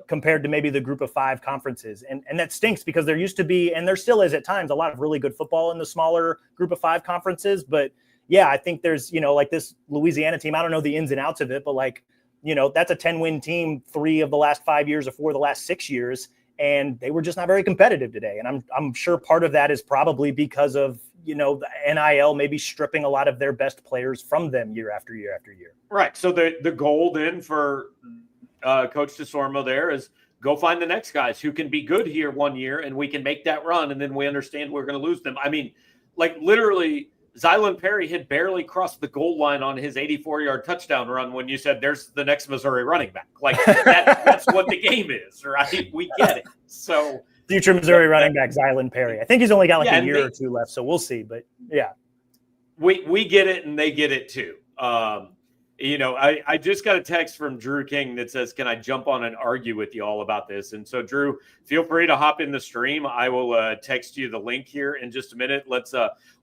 compared to maybe the group of 5 conferences. And that stinks, because there used to be, and there still is at times, a lot of really good football in the smaller group of 5 conferences. But yeah, I think there's, this Louisiana team, I don't know the ins and outs of it, but that's a 10-win team 3 of the last 5 years or 4 of the last 6 years. And they were just not very competitive today. And I'm sure part of that is probably because of, the NIL maybe stripping a lot of their best players from them year after year after year. Right. So the goal then for Coach DeSormo there is go find the next guys who can be good here one year, and we can make that run, and then we understand we're going to lose them. I mean, like literally, Zylan Perry had barely crossed the goal line on his 84-yard touchdown run when you said there's the next Missouri running back. Like that's what the game is, right? We get it. So future Missouri running back Zylan Perry. I think he's only got a year or two left, so we'll see. But yeah, we get it, and they get it too. I just got a text from Drew King that says, can I jump on and argue with you all about this? And so, Drew, feel free to hop in the stream. I will text you the link here in just a minute. Let's,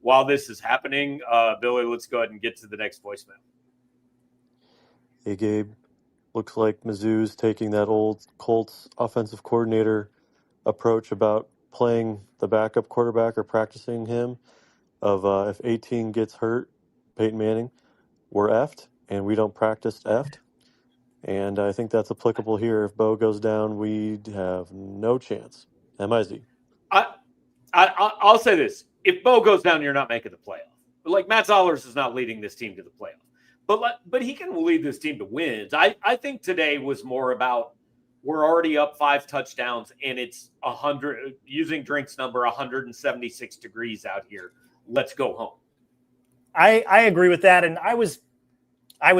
while this is happening, Billy, let's go ahead and get to the next voicemail. Hey, Gabe. Looks like Mizzou's taking that old Colts offensive coordinator approach about playing the backup quarterback or practicing him of if 18 gets hurt, Peyton Manning, we're effed. And we don't practice effed. And I think that's applicable here. If Bo goes down, we have no chance. MIZ. I'll say this. If Bo goes down, you're not making the playoff. Like, Matt Zollers is not leading this team to the playoff. But he can lead this team to wins. I think today was more about we're already up 5 touchdowns, and it's 100, using Drink's number, 176 degrees out here. Let's go home. I agree with that. And I was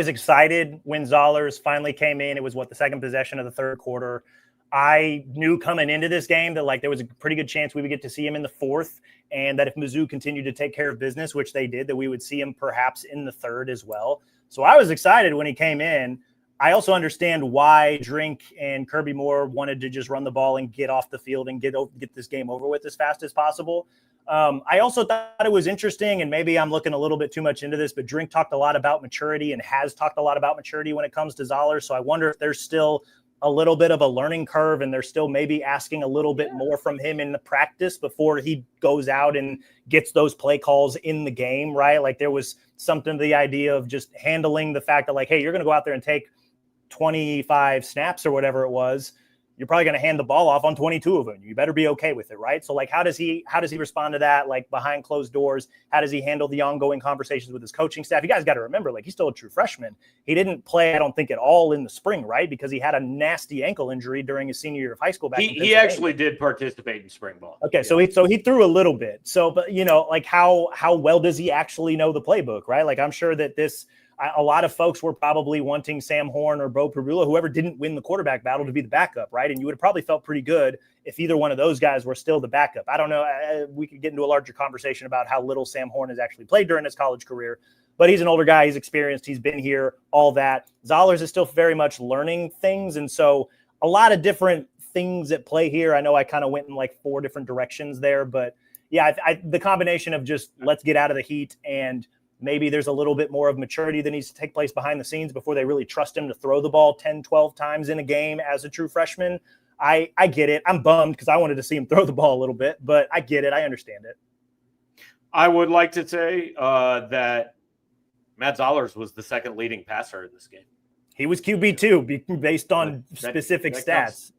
excited when Zollers finally came in. It was the second possession of the third quarter. I knew coming into this game that there was a pretty good chance we would get to see him in the fourth, and that if Mizzou continued to take care of business, which they did, that we would see him perhaps in the third as well. So I was excited when he came in. I also understand why Drink and Kirby Moore wanted to just run the ball and get off the field and get this game over with as fast as possible. I also thought it was interesting, and maybe I'm looking a little bit too much into this, but Drink talked a lot about maturity and has talked a lot about maturity when it comes to Zollers. So I wonder if there's still a little bit of a learning curve, and they're still maybe asking a little bit more from him in the practice before he goes out and gets those play calls in the game, right? Like there was something to the idea of just handling the fact that hey, you're going to go out there and take 25 snaps or whatever it was. You're probably going to hand the ball off on 22 of them. You better be okay with it, right? So how does he respond to that? Behind closed doors, how does he handle the ongoing conversations with his coaching staff? You guys got to remember, he's still a true freshman. He didn't play, I don't think, at all in the spring, right? Because he had a nasty ankle injury during his senior year of high school. He actually did participate in spring ball. Okay, yeah. So he threw a little bit. So, but how well does he actually know the playbook, right? I'm sure that a lot of folks were probably wanting Sam Horn or Bo Pribula, whoever didn't win the quarterback battle, to be the backup, right? And you would have probably felt pretty good if either one of those guys were still the backup. I don't know. We could get into a larger conversation about how little Sam Horn has actually played during his college career, but he's an older guy. He's experienced. He's been here, all that. Zollers is still very much learning things. And so a lot of different things at play here. I know I kind of went in 4 different directions there, but yeah, the combination of just let's get out of the heat, and maybe there's a little bit more of maturity that needs to take place behind the scenes before they really trust him to throw the ball 10, 12 times in a game as a true freshman. I get it. I'm bummed because I wanted to see him throw the ball a little bit, but I get it. I understand it. I would like to say that Matt Zollers was the second leading passer in this game. He was QB too, based on specific stats.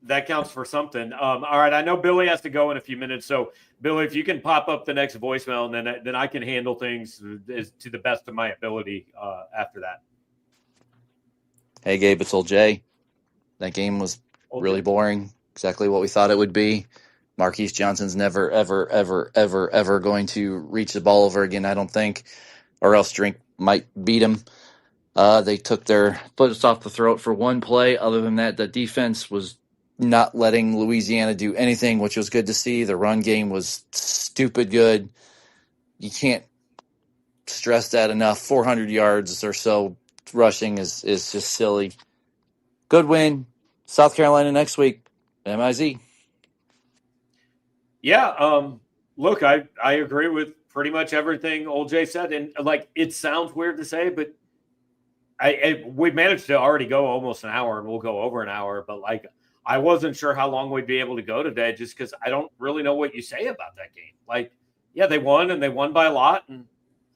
That counts for something. All right, I know Billy has to go in a few minutes, so Billy, if you can pop up the next voicemail, and then I can handle things to the best of my ability after that. Hey, Gabe, it's old Jay. That game was really boring. Exactly what we thought it would be. Marquise Johnson's never, ever, ever, ever, ever going to reach the ball over again, I don't think, or else Drink might beat him. They took their foot off the throat for one play. Other than that, the defense was not letting Louisiana do anything, which was good to see. The run game was stupid good. You can't stress that enough. 400 yards or so rushing is just silly. Good win. South Carolina next week. MIZ. Yeah. Look, I agree with pretty much everything Old Jay said. And it sounds weird to say, but we managed to already go almost an hour, and we'll go over an hour, but I wasn't sure how long we'd be able to go today just because I don't really know what you say about that game. Yeah, they won, and they won by a lot, and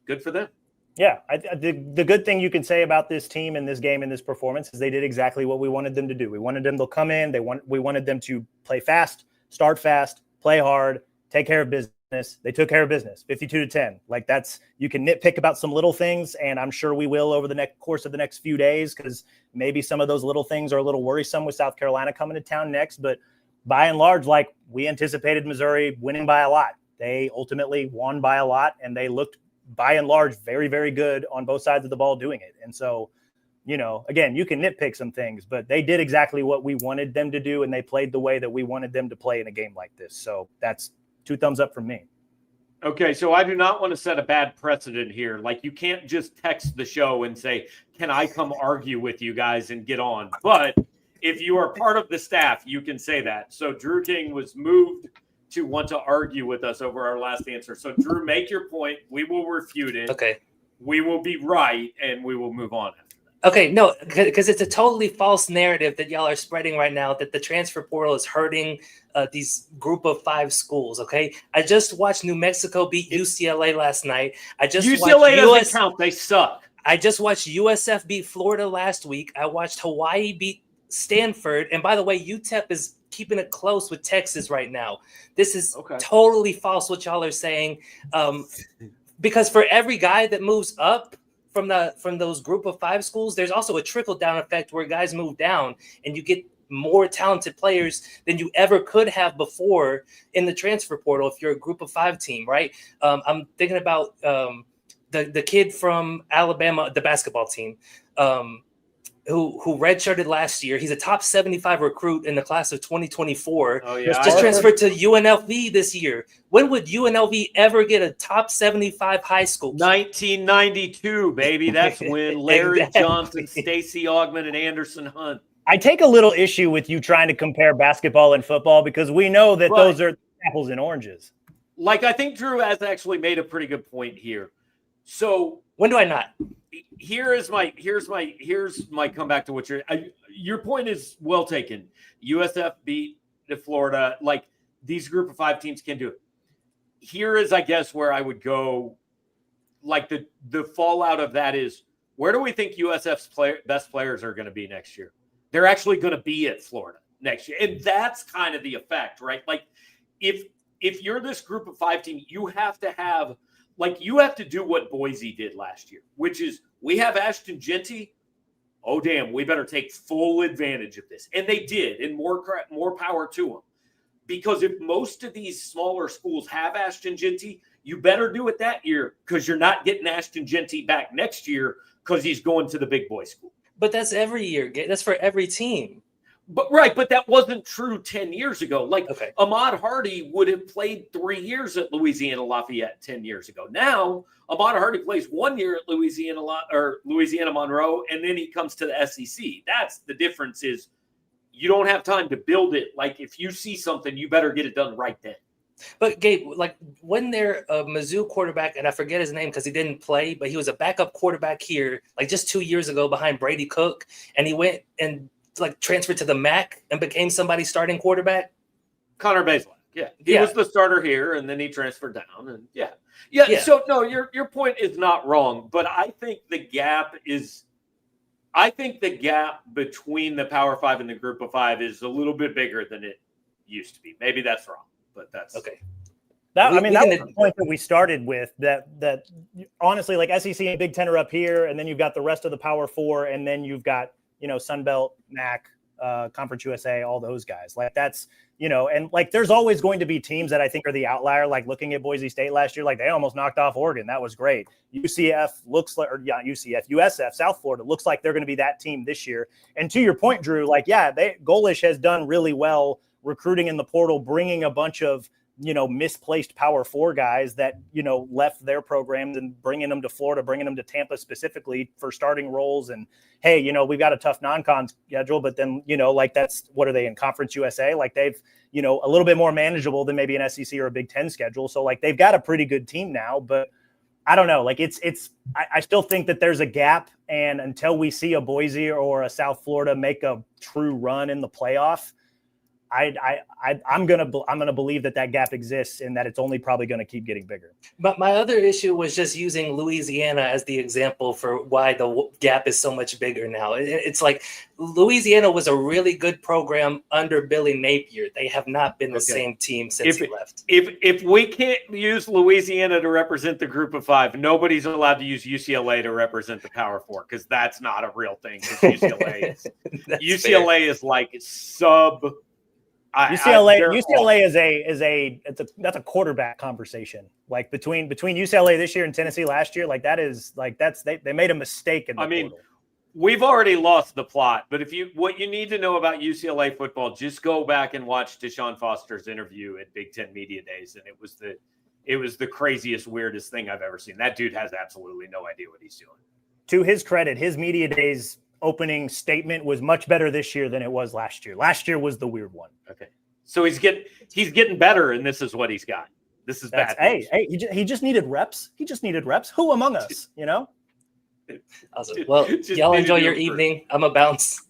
good for them. Yeah, the good thing you can say about this team and this game and this performance is they did exactly what we wanted them to do. We wanted them to come in. We wanted them to play fast, start fast, play hard, take care of business. They took care of business, 52-10. Like you can nitpick about some little things, and I'm sure we will over the course of the next few days because maybe some of those little things are a little worrisome with South Carolina coming to town next. But by and large, like we anticipated Missouri winning by a lot. They ultimately won by a lot, and they looked by and large very, very good on both sides of the ball doing it. And so, again, you can nitpick some things, but they did exactly what we wanted them to do, and they played the way that we wanted them to play in a game like this. So that's 2 thumbs up from me. Okay, so I do not want to set a bad precedent here. Like, you can't just text the show and say, can I come argue with you guys and get on? But if you are part of the staff, you can say that. So Drew King was moved to want to argue with us over our last answer. So Drew, make your point. We will refute it. Okay. We will be right, and we will move on. Okay, no, because it's a totally false narrative that y'all are spreading right now that the transfer portal is hurting these group of 5 schools, okay? I just watched New Mexico beat UCLA last night. UCLA doesn't count. They suck. I just watched USF beat Florida last week. I watched Hawaii beat Stanford. And by the way, UTEP is keeping it close with Texas right now. This is totally false what y'all are saying. Because for every guy that moves up from those group of 5 schools, there's also a trickle-down effect where guys move down and you get more talented players than you ever could have before in the transfer portal if you're a group of 5 team, right? I'm thinking about the kid from Alabama, the basketball team, who redshirted last year. He's a top 75 recruit in the class of 2024. Oh, yeah. Just transferred to UNLV this year. When would UNLV ever get a top 75 high school? 1992, baby. That's when Larry Johnson, Stacey Augmon, and Anderson Hunt. I take a little issue with you trying to compare basketball and football because we know that those are apples and oranges. Like, I think Drew has actually made a pretty good point here. So when do I not? Here's my comeback to what your point is well taken. USF beat the Florida. Like, these group of 5 teams can do it. Here is, I guess, where I would go. Like, the fallout of that is, where do we think USF's best players are going to be next year? They're actually going to be at Florida next year. And that's kind of the effect, right? Like, if you're this group of 5 team, you have to do what Boise did last year, which is, we have Ashton Genty. Oh, damn, we better take full advantage of this. And they did, and more power to them. Because if most of these smaller schools have Ashton Genty, you better do it that year because you're not getting Ashton Genty back next year because he's going to the big boy school. But that's every year. That's for every team. But that wasn't true 10 years ago. Like, Ahmad Hardy would have played 3 years at Louisiana Lafayette 10 years ago. Now, Ahmad Hardy plays 1 year at Louisiana Monroe, and then he comes to the SEC. That's the difference is you don't have time to build it. Like, if you see something, you better get it done right then. But Gabe, like, when they're a Mizzou quarterback, and I forget his name because he didn't play, but he was a backup quarterback here, like just 2 years ago behind Brady Cook, and he went and transferred to the MAC and became somebody's starting quarterback. Connor Bazelak. Yeah. He was the starter here, and then he transferred down. And yeah. So no, your point is not wrong, but I think the gap between the Power 5 and the Group of 5 is a little bit bigger than it used to be. Maybe that's wrong, but that's okay. That was the point that we started with, that honestly, like, SEC and Big Ten are up here, and then you've got the rest of the Power 4, and then you've got, Sun Belt, MAC, Conference USA, all those guys. Like, that's, and like, there's always going to be teams that I think are the outlier. Like, looking at Boise State last year, like, they almost knocked off Oregon. That was great. USF, South Florida looks like they're going to be that team this year. And to your point, Drew, like, Golish has done really well recruiting in the portal, bringing a bunch of, misplaced Power 4 guys that, left their programs and bringing them to Florida, bringing them to Tampa specifically for starting roles. And, hey, we've got a tough non-con schedule, but then, that's, what are they in Conference USA? Like, they've, a little bit more manageable than maybe an SEC or a Big Ten schedule. So, like, they've got a pretty good team now, but I don't know. Like, I still think that there's a gap. And until we see a Boise or a South Florida make a true run in the playoff, I'm gonna believe that gap exists and that it's only probably going to keep getting bigger. But my other issue was just using Louisiana as the example for why the gap is so much bigger now. It's like Louisiana was a really good program under Billy Napier. They have not been the same team since he left. If we can't use Louisiana to represent the group of 5, nobody's allowed to use UCLA to represent the Power 4 because that's not a real thing. UCLA is like sub. UCLA that's a quarterback conversation. Like between UCLA this year and Tennessee last year, they made a mistake in the portal. We've already lost the plot, but what you need to know about UCLA football, just go back and watch Deshaun Foster's interview at Big Ten Media Days, and it was the craziest, weirdest thing I've ever seen. That dude has absolutely no idea what he's doing. To his credit, his Media Days opening statement was much better this year than it was last year. Last year was the weird one. Okay, so he's getting better, and this is what he's got. This is bad. He just needed reps. He just needed reps. Who among us, you know? Awesome. Well, y'all enjoy your evening. I'm a bounce.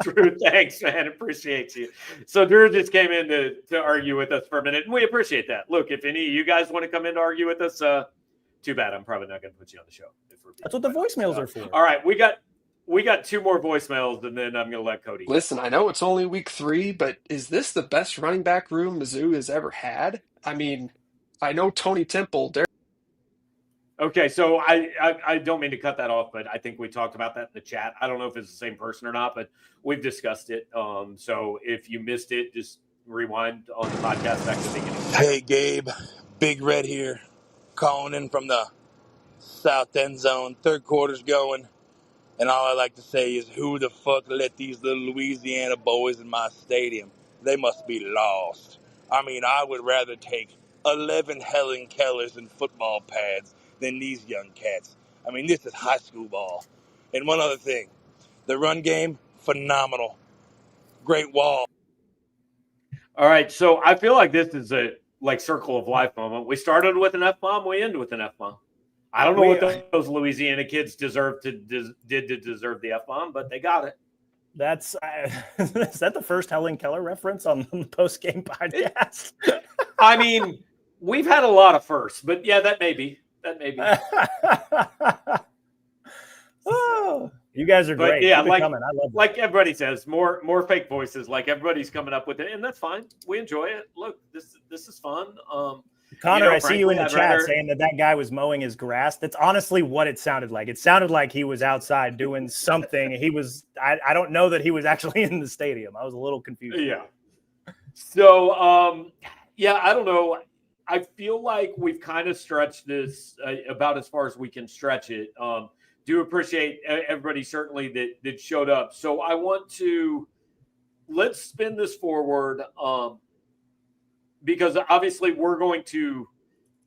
Drew, thanks, man. Appreciate you. So Drew just came in to argue with us for a minute, and we appreciate that. Look, if any of you guys want to come in to argue with us, too bad. I'm probably not going to put you on the show. That's what the voicemails are for. All right, we got 2 more voicemails, and then I'm going to let Cody. Listen, I know it's only week 3, but is this the best running back room Mizzou has ever had? I mean, I know Tony Temple. Okay, so I don't mean to cut that off, but I think we talked about that in the chat. I don't know if it's the same person or not, but we've discussed it. So if you missed it, just rewind on the podcast back to the beginning. Hey, Gabe. Big Red here, calling in from the south end zone. Third quarter's going, and all I like to say is, who the fuck let these little Louisiana boys in my stadium? They must be lost. I mean, I would rather take 11 Helen Kellers in football pads than these young cats. I mean, this is high school ball. And one other thing, the run game, phenomenal. Great wall. All right, so I feel like this is a circle of life moment. We started with an F-bomb, we end with an F-bomb. I don't know what those Louisiana kids did to deserve the F-bomb, but they got it. That's is that the first Helen Keller reference on the post-game podcast? I mean, we've had a lot of firsts, but yeah, that may be. Oh, you guys are great. Yeah, I love like everybody says, more fake voices. Like everybody's coming up with it, and that's fine. We enjoy it. Look, this is fun. Connor, I see you in the chat saying that guy was mowing his grass. That's honestly what it sounded like. It sounded like he was outside doing something. He was. I don't know that he was actually in the stadium. I was a little confused. Yeah. So, I don't know. I feel like we've kind of stretched this about as far as we can stretch it. Do appreciate everybody certainly that showed up. So I want to let's spin this forward because obviously we're going to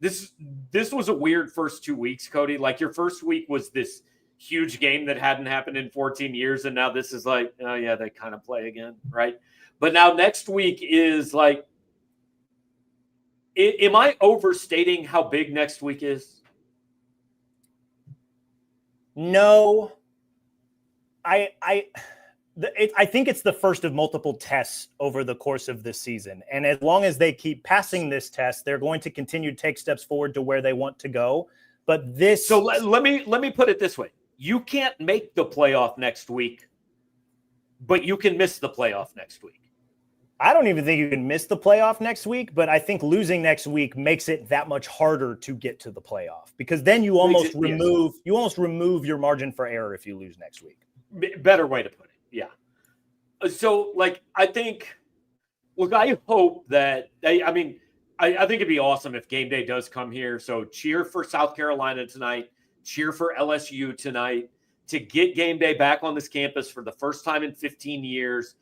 this was a weird first 2 weeks, Cody. Like your first week was this huge game that hadn't happened in 14 years, and now this is like, oh yeah, they kind of play again, right? But now next week is like. Am I overstating how big next week is? No. I think it's the first of multiple tests over the course of this season. And as long as they keep passing this test, they're going to continue to take steps forward to where they want to go. But this. So let me put it this way. You can't make the playoff next week, but you can miss the playoff next week. I don't even think you can miss the playoff next week, but I think losing next week makes it that much harder to get to the playoff because then you almost remove your margin for error if you lose next week. Better way to put it. Yeah. So I think, look, I hope that I think it'd be awesome if game day does come here. So cheer for South Carolina tonight, cheer for LSU tonight to get game day back on this campus for the first time in 15 years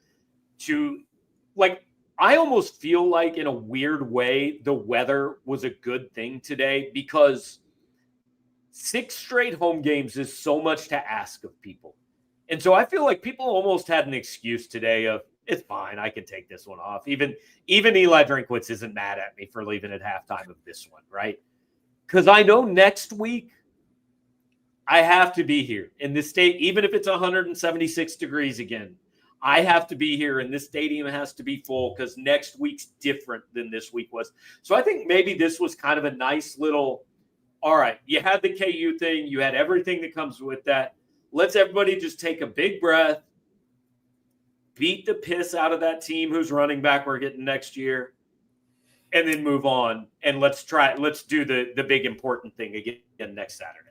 I almost feel like in a weird way, the weather was a good thing today because 6 straight home games is so much to ask of people. And so I feel like people almost had an excuse today of, it's fine, I can take this one off. Even Eli Drinkwitz isn't mad at me for leaving at halftime of this one, right? Because I know next week I have to be here in this state, even if it's 176 degrees again. I have to be here and this stadium has to be full because next week's different than this week was. So I think maybe this was kind of a nice little, all right, you had the KU thing, you had everything that comes with that. Let's everybody just take a big breath, beat the piss out of that team who's running back we're getting next year, and then move on. And let's do the big important thing again next Saturday.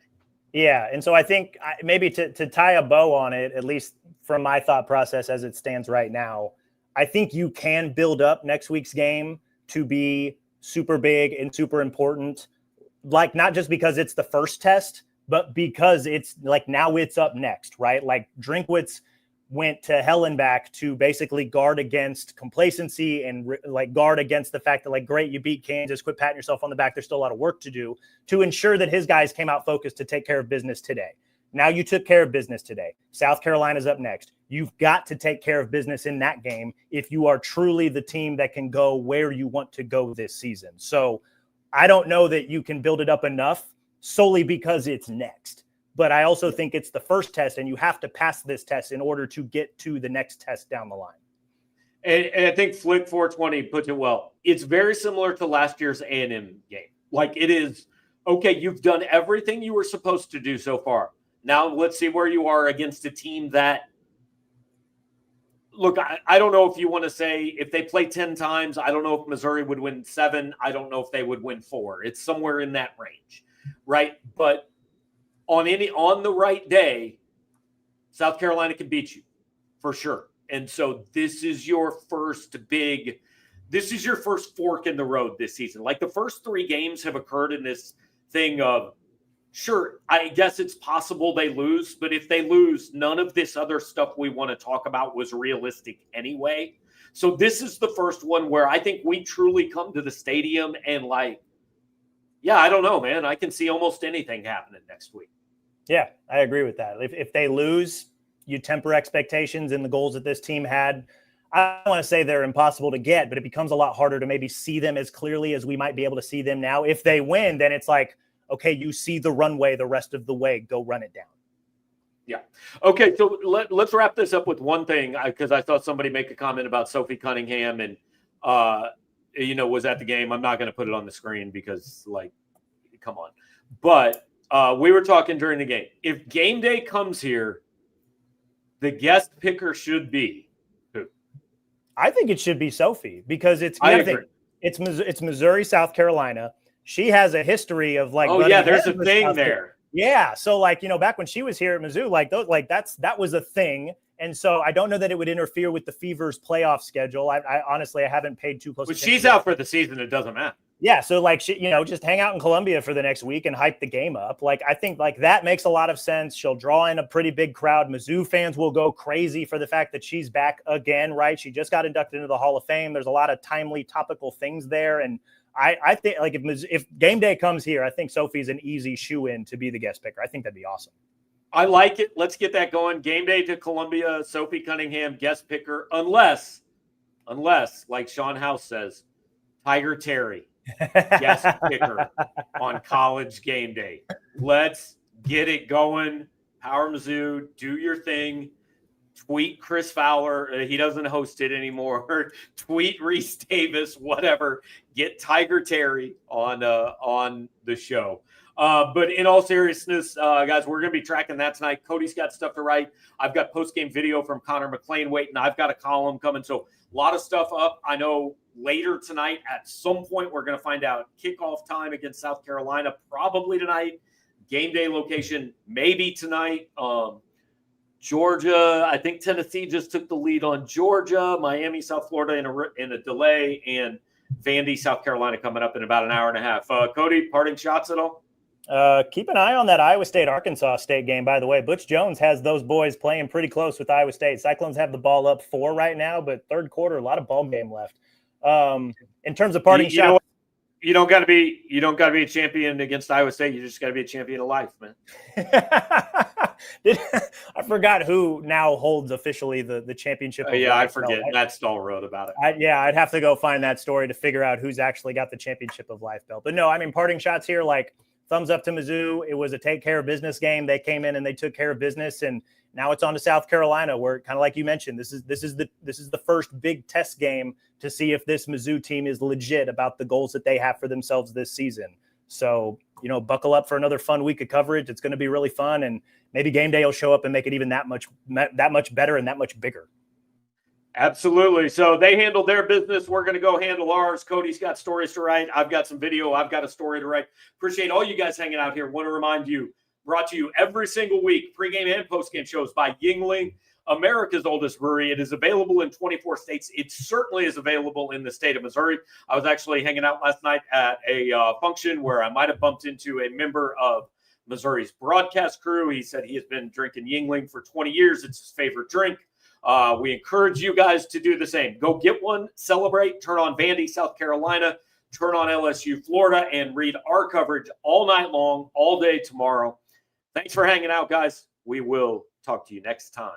Yeah. And so I think maybe to tie a bow on it, at least from my thought process as it stands right now, I think you can build up next week's game to be super big and super important. Like, not just because it's the first test, but because it's like now it's up next, right? Like Drinkwitz went to hell and back to basically guard against complacency and like guard against the fact that, like, great, you beat Kansas, quit patting yourself on the back. There's still a lot of work to do to ensure that his guys came out focused to take care of business today. Now you took care of business today. South Carolina's up next. You've got to take care of business in that game if you are truly the team that can go where you want to go this season. So I don't know that you can build it up enough solely because it's next. But I also think it's the first test, and you have to pass this test in order to get to the next test down the line. And I think Flick 420 puts it well. It's very similar to last year's A&M game. Like, it is, okay, you've done everything you were supposed to do so far. Now let's see where you are against a team that, look, I don't know if you want to say if they play 10 times, I don't know if Missouri would win 7. I don't know if they would win 4. It's somewhere in that range, right? But on the right day, South Carolina can beat you for sure. And so this is your first fork in the road this season. Like, the first 3 games have occurred in this thing of, sure, I guess it's possible they lose, but if they lose, none of this other stuff we want to talk about was realistic anyway. So this is the first one where I think we truly come to the stadium and, like, yeah, I don't know, man. I can see almost anything happening next week. Yeah, I agree with that. If they lose, you temper expectations and the goals that this team had. I don't want to say they're impossible to get, but it becomes a lot harder to maybe see them as clearly as we might be able to see them now. If they win, then it's like, okay, you see the runway the rest of the way, go run it down. Yeah. Okay, so let's wrap this up with one thing, because I thought somebody make a comment about Sophie Cunningham and, was at the game. I'm not going to put it on the screen because, like, come on. But we were talking during the game. If game day comes here, the guest picker should be who? I think it should be Sophie, because it's Missouri, South Carolina. She has a history of, like, there's a thing there. Yeah, so, like, back when she was here at Mizzou, that was a thing. And so I don't know that it would interfere with the Fever's playoff schedule. I honestly, I haven't paid too close attention. But she's out for the season. It doesn't matter. Yeah, so, like, she, just hang out in Columbia for the next week and hype the game up. Like, I think, like, that makes a lot of sense. She'll draw in a pretty big crowd. Mizzou fans will go crazy for the fact that she's back again, right? She just got inducted into the Hall of Fame. There's a lot of timely, topical things there. And I think, like, if game day comes here, I think Sophie's an easy shoe-in to be the guest picker. I think that'd be awesome. I like it. Let's get that going. Game day to Columbia, Sophie Cunningham, guest picker, unless, like Sean House says, Tiger Terry, guest picker on College game day. Let's get it going. Power Mizzou, do your thing. Tweet Chris Fowler. He doesn't host it anymore. Tweet Reese Davis, whatever. Get Tiger Terry on the show. But in all seriousness, guys, we're going to be tracking that tonight. Cody's got stuff to write. I've got post-game video from Connor McLean waiting. I've got a column coming. So a lot of stuff up. I know later tonight at some point we're going to find out kickoff time against South Carolina, probably tonight. Game day location, maybe tonight. Georgia, I think Tennessee just took the lead on Georgia. Miami, South Florida in a delay. And Vandy, South Carolina coming up in about an hour and a half. Cody, parting shots at all? Keep an eye on that Iowa State-Arkansas State game, by the way. Butch Jones has those boys playing pretty close with Iowa State. Cyclones have the ball up 4 right now, but third quarter, a lot of ball game left. In terms of parting shots. You don't got to be a champion against Iowa State. You just got to be a champion of life, man. I forgot who now holds officially the championship. I forget. Matt Stahl wrote about it. I'd have to go find that story to figure out who's actually got the championship of life belt. But no, I mean, parting shots here, like, thumbs up to Mizzou. It was a take care of business game. They came in and they took care of business. And Now it's on to South Carolina, where kind of like you mentioned, this is the first big test game to see if this Mizzou team is legit about the goals that they have for themselves this season. So, buckle up for another fun week of coverage. It's going to be really fun, and maybe game day will show up and make it even that much better and that much bigger. Absolutely. So they handled their business. We're going to go handle ours. Cody's got stories to write. I've got some video. I've got a story to write. Appreciate all you guys hanging out here. Want to remind you, brought to you every single week, pregame and postgame shows by Yuengling, America's oldest brewery. It is available in 24 states. It certainly is available in the state of Missouri. I was actually hanging out last night at a function where I might have bumped into a member of Missouri's broadcast crew. He said he has been drinking Yuengling for 20 years. It's his favorite drink. We encourage you guys to do the same. Go get one, celebrate, turn on Vandy, South Carolina, turn on LSU, Florida, and read our coverage all night long, all day tomorrow. Thanks for hanging out, guys. We will talk to you next time.